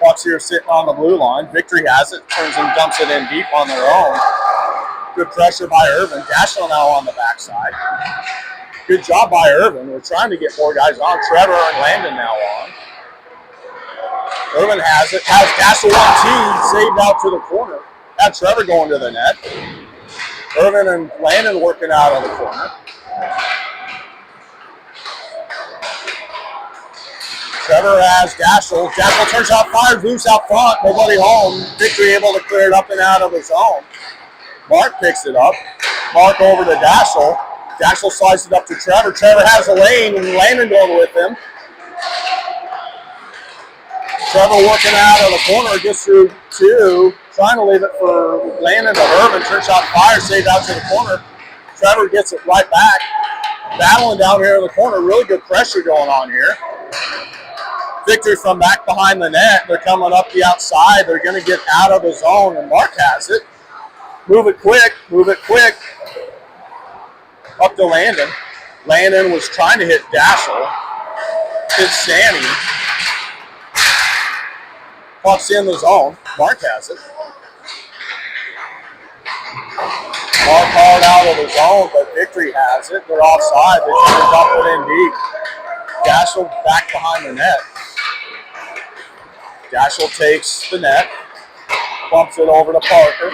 Puck's here sitting on the blue line. Victory has it. Turns and dumps it in deep on their own. Good pressure by Irvin. Dashel now on the backside. Good job by Irvin. We're trying to get more guys on. Trevor and Landon now on. Irvin has it. Has Dashel 1-2. Saved out to the corner. Had Trevor going to the net. Irvin and Landon working out of the corner. Trevor has Dashel. Dashel turns out, fires loose out front. Nobody home. Victory able to clear it up and out of his zone. Mark picks it up. Mark over to Dashel. Dashel slides it up to Trevor. Trevor has a lane and Landon going with him. Trevor working out of the corner, gets through two, trying to leave it for Landon to Irvin. Turns out, fire, saved out to the corner. Trevor gets it right back. Battling down here in the corner. Really good pressure going on here. Victory from back behind the net. They're coming up the outside. They're going to get out of the zone, and Mark has it. Move it quick. Move it quick. Up to Landon. Landon was trying to hit Dashel. Hit Sammy. Puck's in the zone. Mark has it. Mark hard out of the zone, but Victory has it. They're offside. They try to dump it in deep. Dashel back behind the net. Dashel takes the net. Bumps it over to Parker.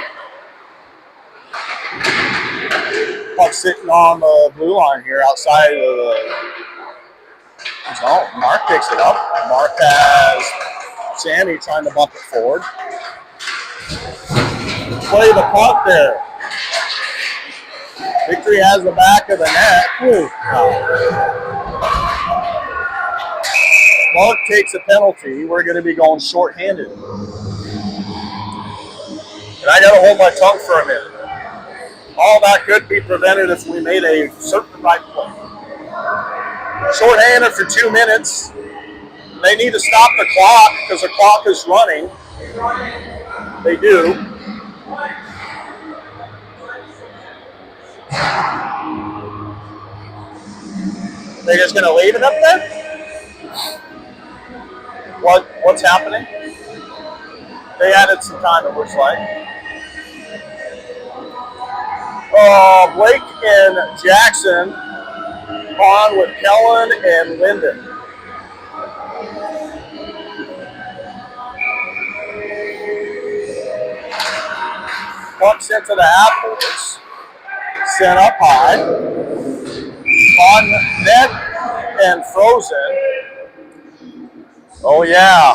Puck sitting on the blue line here outside of the zone. Mark picks it up. Mark has Sammy trying to bump it forward. Play the puck there. Victory has the back of the net. Ooh. Mark takes a penalty. We're going to be going shorthanded. And I got to hold my tongue for a minute. All that could be prevented if we made a certain right play. Shorthanded for 2 minutes. They need to stop the clock because the clock is running. They do. They're just going to leave it up there? What's happening? They added some time, it looks like. Blake and Jackson on with Kellen and Linden. Puck sent to the half-boards. Sent up high. On net and frozen. Oh, yeah.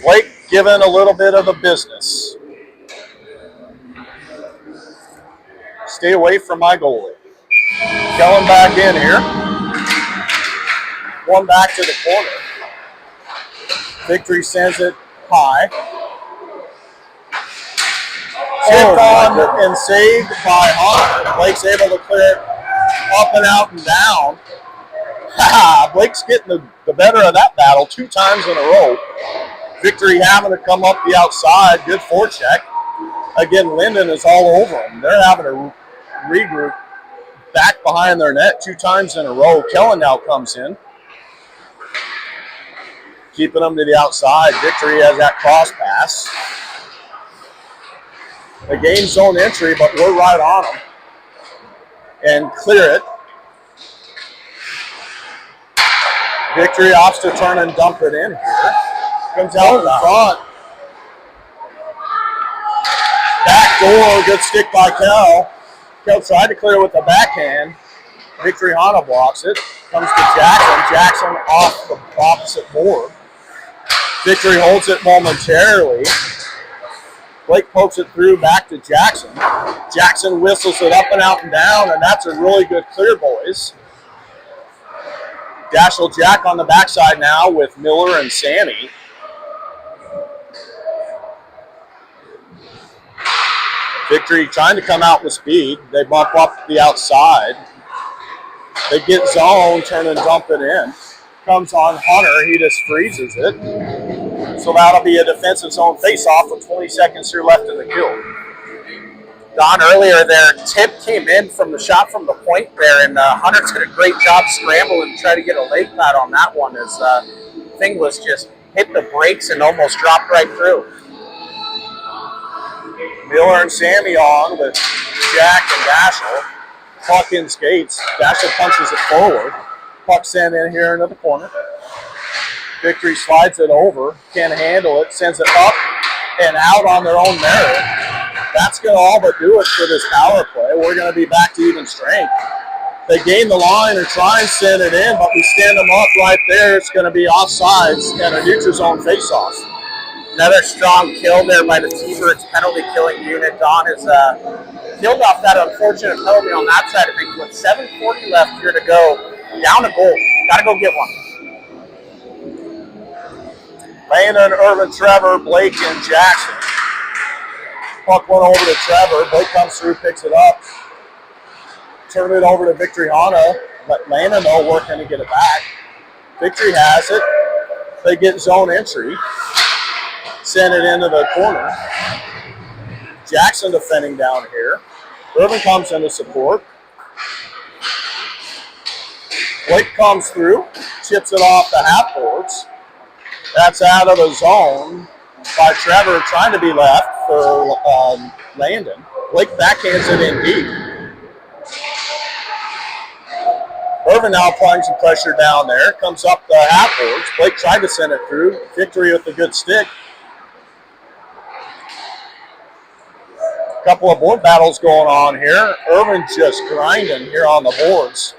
Blake given a little bit of the business. Stay away from my goalie. Kellen back in here. One back to the corner. Victory sends it high. Tipped on and saved by Hunter. Blake's able to clear it up and out and down. Blake's getting the better of that battle 2 times in a row. Victory having to come up the outside. Good forecheck. Again, Linden is all over him. They're having to regroup behind their net 2 times in a row. Kellen now comes in, keeping them to the outside. Victory has that cross pass. They gain zone entry, but we're right on them. And clear it. Victory opts to turn and dump it in here. Comes out in front. Back door, good stick by Kel. Kel tried to clear with the backhand. Victory Hana blocks it. Comes to Jackson. Jackson off the opposite board. Victory holds it momentarily. Blake pokes it through back to Jackson. Jackson whistles it up and out and down, and that's a really good clear, boys. Dashel Jack on the backside now with Miller and Sammy. Victory trying to come out with speed. They bump up the outside. They get zone, turn and dump it in. Comes on Hunter. He just freezes it. So that'll be a defensive zone face-off with 20 seconds here left in the kill. Don, earlier their tip came in from the shot from the point there, and Hunter did a great job scrambling to try to get a leg pad on that one. His thing was just hit the brakes and almost dropped right through. Miller and Sammy on with Jack and Dashel. Puck in skates. Dashel punches it forward. Puck sent in here into the corner. Victory slides it over. Can't handle it. Sends it up and out on their own merit. That's going to all but do it for this power play. We're going to be back to even strength. They gain the line and try and send it in, but we stand them up right there. It's going to be offsides and a neutral zone face-off. Another strong kill there by the Tbirds penalty killing unit. Don has killed off that unfortunate penalty on that side of things with 7:40 left here to go. Down a goal. Got to go get one. Landon, Irvin, Trevor, Blake, and Jackson. Puck went over to Trevor. Blake comes through, picks it up. Turn it over to Victory Hana. Let Landon know working to get it back. Victory has it. They get zone entry. Send it into the corner. Jackson defending down here. Irvin comes into support. Blake comes through, chips it off the half boards. That's out of the zone by Trevor trying to be left for Landon. Blake backhands it in deep. Irvin now applying some pressure down there. Comes up the half boards. Blake tried to send it through. Victory with a good stick. Couple of board battles going on here. Irvin just grinding here on the boards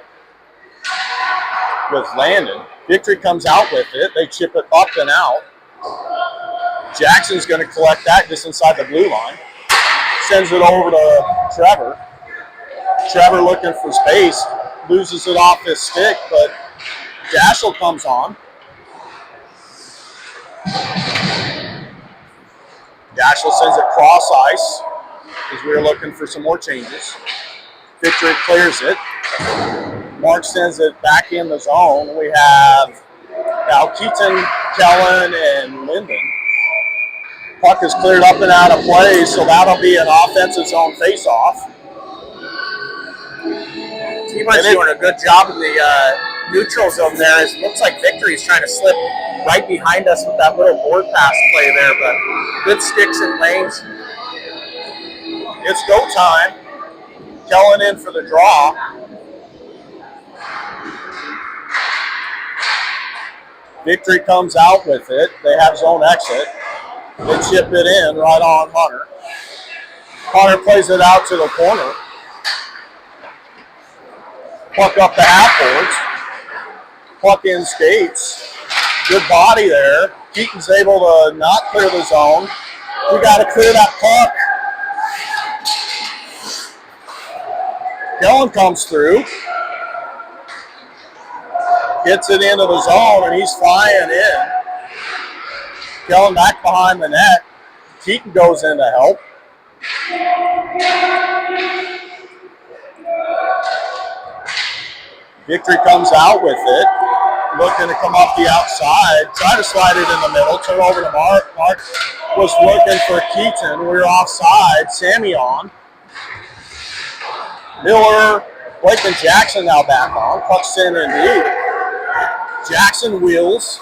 with Landon. Victory comes out with it. They chip it up and out. Jackson's going to collect that just inside the blue line. Sends it over to Trevor. Trevor looking for space. Loses it off his stick, but Dashel comes on. Dashel sends it cross ice because we were looking for some more changes. Victory clears it. Mark sends it back in the zone. We have now Keaton, Kellen, and Linden. Puck is cleared up and out of play, so that'll be an offensive zone face-off. Tbirds doing a good job in the neutral zone there. It looks like Victory's trying to slip right behind us with that little board pass play there, but good sticks and lanes. It's go time. Kellen in for the draw. Victory comes out with it. They have zone exit. They chip it in right on Hunter. Hunter plays it out to the corner. Puck up the half boards. Puck in skates. Good body there. Keaton's able to not clear the zone. We got to clear that puck. Kellen comes through. Gets it into the zone, and he's flying in. Kellen back behind the net. Keaton goes in to help. Victory comes out with it. Looking to come off the outside. Try to slide it in the middle. Turn over to Mark. Mark was looking for Keaton. We were offside. Sammy on. Miller, Blake and Jackson now back on. Puck center and deep. Jackson wheels.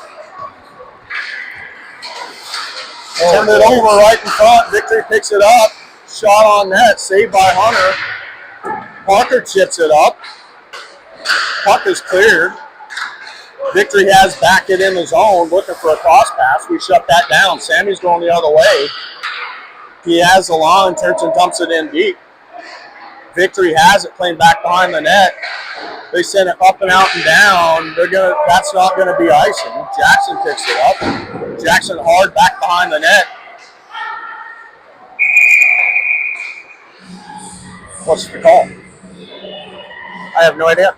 Turned it over right in front. Victory picks it up. Shot on net. Saved by Hunter. Parker chips it up. Puck is cleared. Victory has backed it in the zone, looking for a cross pass. We shut that down. Sammy's going the other way. He has the line, turns and dumps it in deep. Victory has it, playing back behind the net. They send it up and out and down. That's not gonna be icing. Jackson picks it up. Jackson hard back behind the net. What's the call? I have no idea.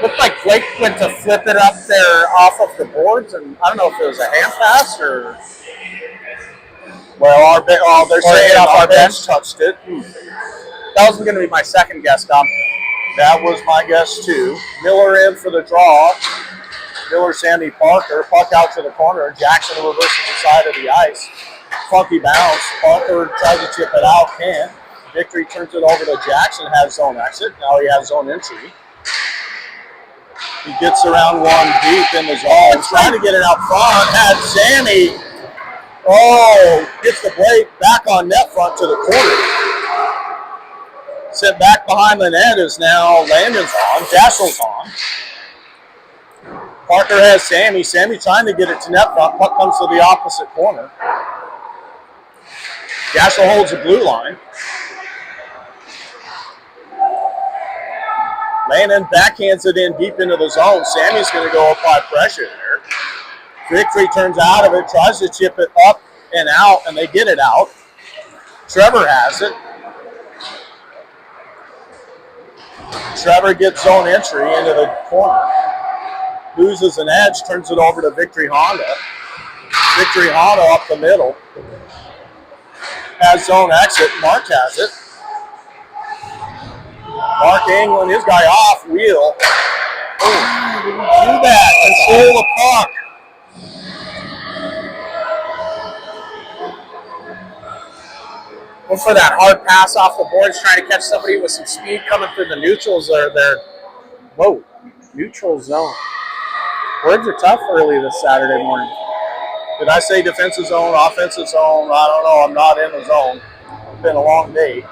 Looked like Blake went to flip it up there off of the boards, and I don't know if it was a hand pass or. Well, they're saying off our bench touched it. That wasn't going to be my second guess, Dom. That was my guess too. Miller in for the draw. Miller, Sandy, Parker. Puck out to the corner. Jackson reverses the side of the ice. Funky bounce. Parker tries to chip it out. Can't. Victory turns it over to Jackson. Has zone exit. Now he has zone entry. He gets around one deep in the zone. Trying to get it out front. Had Sammy. Oh, gets the blade back on net front to the corner. Sent back behind the net is now Landon's on. Dassel's on. Parker has Sammy. Sammy trying to get it to net front. Puck comes to the opposite corner. Dassel holds the blue line. Landon backhands it in deep into the zone. Sammy's going to go apply pressure there. Victory turns out of it, tries to chip it up and out, and they get it out. Trevor has it. Trevor gets zone entry into the corner. Loses an edge, turns it over to Victory Honda. Victory Honda up the middle. Has zone exit. Mark has it. Mark angling his guy off, wheel. Oh, do that, control the puck. Well, for that hard pass off the boards, trying to catch somebody with some speed coming through the neutrals there. Whoa, neutral zone. Words are tough early this Saturday morning. Did I say defensive zone, offensive zone? I don't know. I'm not in the zone. It's been a long day.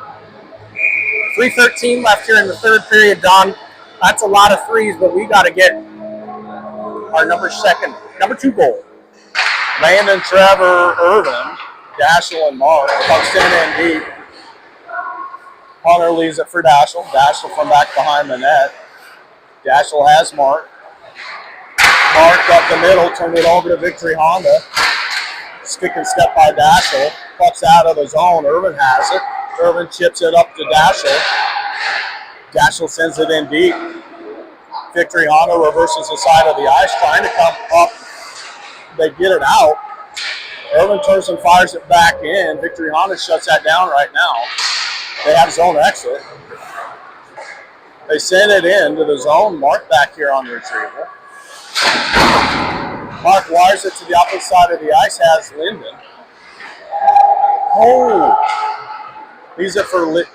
3:13 left here in the third period, Don. That's a lot of threes, but we got to get our number two goal. Landon, Trevor, Irvin, Daschel, and Mark. Puck's in and deep. Hunter leaves it for Daschel. Daschel from back behind the net. Daschel has Mark. Mark up the middle, turned it over to Victory Honda. Stick and step by Daschel. Puck's out of the zone. Irvin has it. Irvin chips it up to Daschel. Daschel sends it in deep. Victory Honda reverses the side of the ice, trying to come up. They get it out. Irvin turns and fires it back in. Victory Honda shuts that down right now. They have zone exit. They send it into the zone. Mark back here on the retrieval. Mark wires it to the opposite side of the ice, has Linden. Oh! Leaves it for Irvin.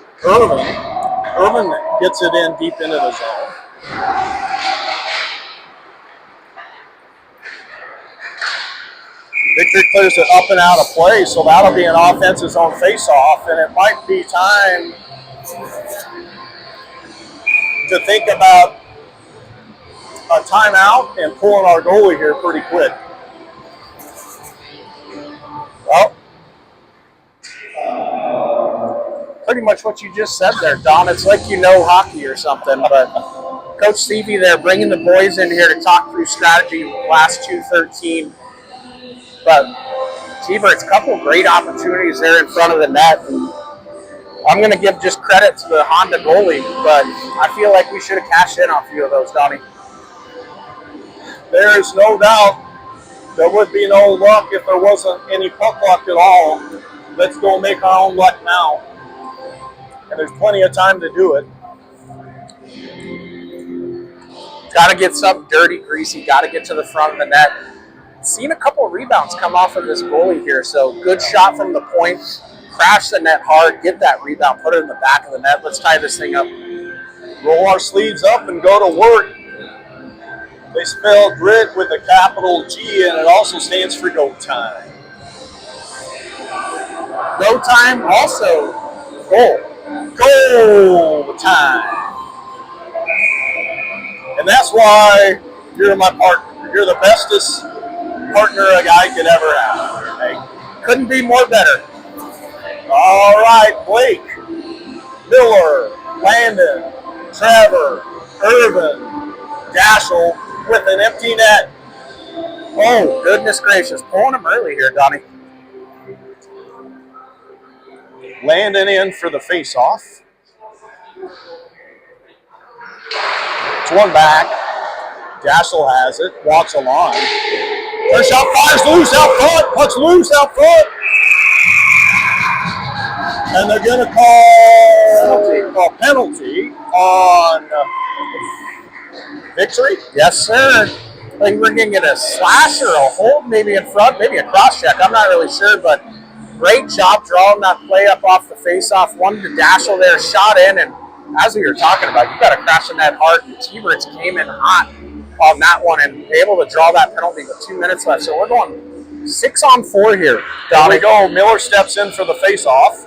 Irvin gets it in deep into the zone. Victory clears it up and out of play, so that'll be an offensive zone face-off, and it might be time to think about a timeout and pulling our goalie here pretty quick. Well, pretty much what you just said there, Don. It's like you know hockey or something, but Coach Stevie there bringing the boys in here to talk through strategy last 2:13. But Tbirds, a couple great opportunities there in front of the net. And I'm going to give just credit to the Honda goalie, but I feel like we should have cashed in on a few of those, Donnie. there is no doubt there would be no luck if there wasn't any puck luck at all. Let's go make our own luck now. And there's plenty of time to do it. Got to get something dirty, greasy. Got to get to the front of the net. Seen a couple of rebounds come off of this goalie here, so good shot from the point. crash the net hard, get that rebound, put it in the back of the net. Let's tie this thing up. Roll our sleeves up and go to work. They spell grit with a capital G, and it also stands for go time. Go time, also goal. Go time. And that's why you're my partner. You're the bestest partner a guy could ever have. Hey, couldn't be more better. All right, Blake, Miller, Landon, Trevor, Irvin, Dashel with an empty net. Oh, goodness gracious. Pulling him early here, Donnie. Landon in for the face-off. It's one back. Dashel has it, walks a line. First shot fires loose out front, pucks loose out front. And they're going to call a penalty on Victory. Yes, sir. I think we're going to get a slash or a hold maybe in front, maybe a cross check. I'm not really sure, but great job drawing that play up off the face-off. One to Dashel there, shot in, and as we were talking about, you got to crash in that hard. The Tbirds came in hot on that one and able to draw that penalty with 2 minutes left. So we're going 6-on-4 here. Down we go. Miller steps in for the face-off.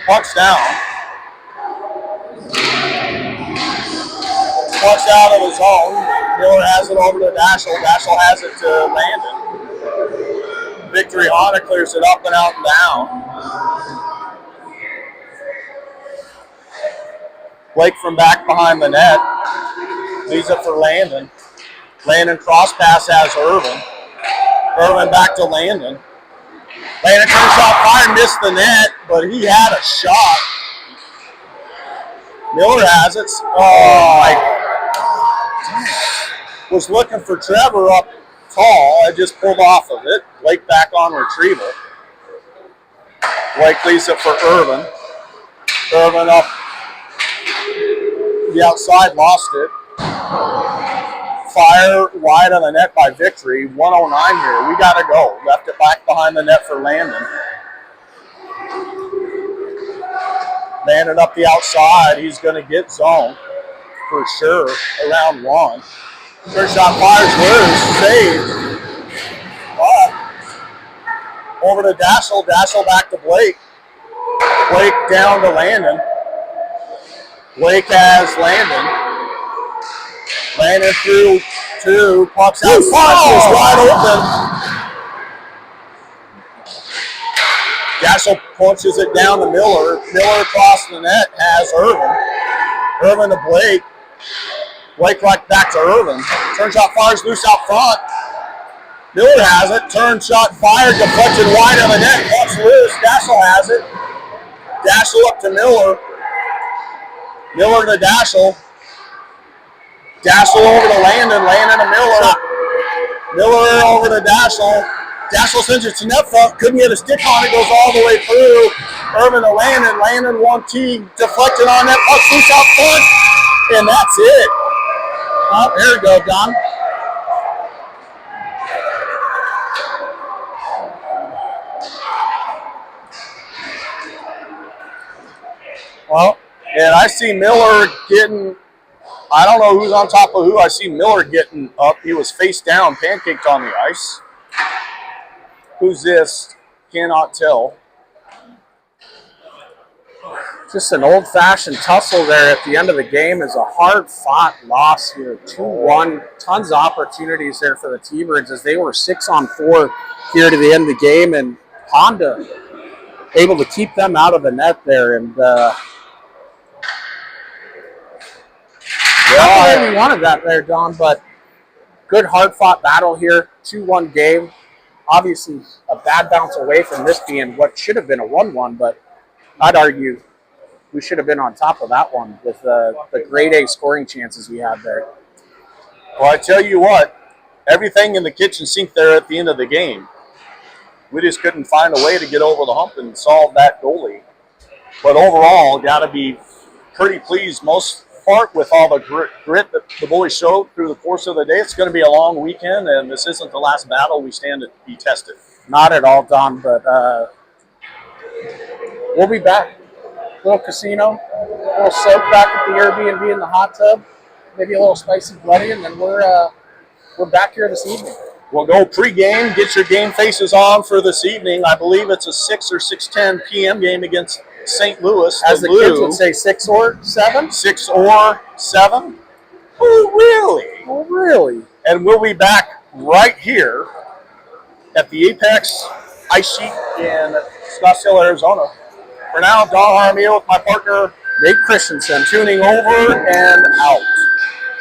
Puck's down. Puck's out of his zone. Miller has it over to Dashel. Dashel has it to Landon. Victory Honda clears it up and out and down. Blake from back behind the net. Leaves it for Landon. Landon cross pass has Irvin. Irvin back to Landon. Landon turns shot fire, missed the net, but he had a shot. Miller has it. Oh, was looking for Trevor up tall. I just pulled off of it. Blake back on retrieval. Blake leaves it for Irvin. Irvin up the outside, lost it. Fire wide on the net by Victory. 1:09 here. We got to go. Left it back behind the net for Landon. Landon up the outside. He's going to get zone for sure around one. First shot fires loose. Saved. Over to Dashel. Dashel back to Blake. Blake down to Landon. Blake has Landon. Landon through two. Pucks out. Puck is wide open. Dashel punches it down to Miller. Miller across the net has Irvin. Irvin to Blake. Blake right back to Irvin. Turn shot fires loose out front. Miller has it. Turn shot fired. Deflected wide on the net. Puck's loose. Dashel has it. Dashel up to Miller. Miller to Dashel. Dashel over to Landon. Landon to Miller. Miller over to Dashel. Dashel sends it to net front. Couldn't get a stick on it. Goes all the way through. Irvin to Landon. Landon 1T. Deflected on that. Puck loose out front. And that's it. Oh, there we go, Don. Well, and I see Miller getting, I don't know who's on top of who. I see Miller getting up. He was face down, pancaked on the ice. Who's this? Cannot tell. Just an old-fashioned tussle there at the end of the game. Is a hard-fought loss here. 2-1. Tons of opportunities there for the Tbirds as they were 6-on-4 here to the end of the game, and Honda able to keep them out of the net there. And I really wanted that there, Don, but good hard-fought battle here. 2-1 game. Obviously, a bad bounce away from this being what should have been a 1-1, but I'd argue we should have been on top of that one with the grade A scoring chances we had there. Well, I tell you what, everything in the kitchen sink there at the end of the game. We just couldn't find a way to get over the hump and solve that goalie. But overall, got to be pretty pleased. Most apart with all the grit that the boys showed through the course of the day. It's going to be a long weekend, and this isn't the last battle we stand to be tested. Not at all, Don, but we'll be back. Little casino, a little soak back at the Airbnb in the hot tub, maybe a little spicy bloody, and then we're back here this evening. We'll go pregame, get your game faces on for this evening. I believe it's a 6 or 6:10 p.m. game against St. Louis. As the kids would say, 6 or 7? 6 or 7? Oh, really? Oh, really? And we'll be back right here at the Apex Ice Sheet in Scottsdale, Arizona. For now, Don Jaramillo with my partner, Nate Christensen. tuning over and out.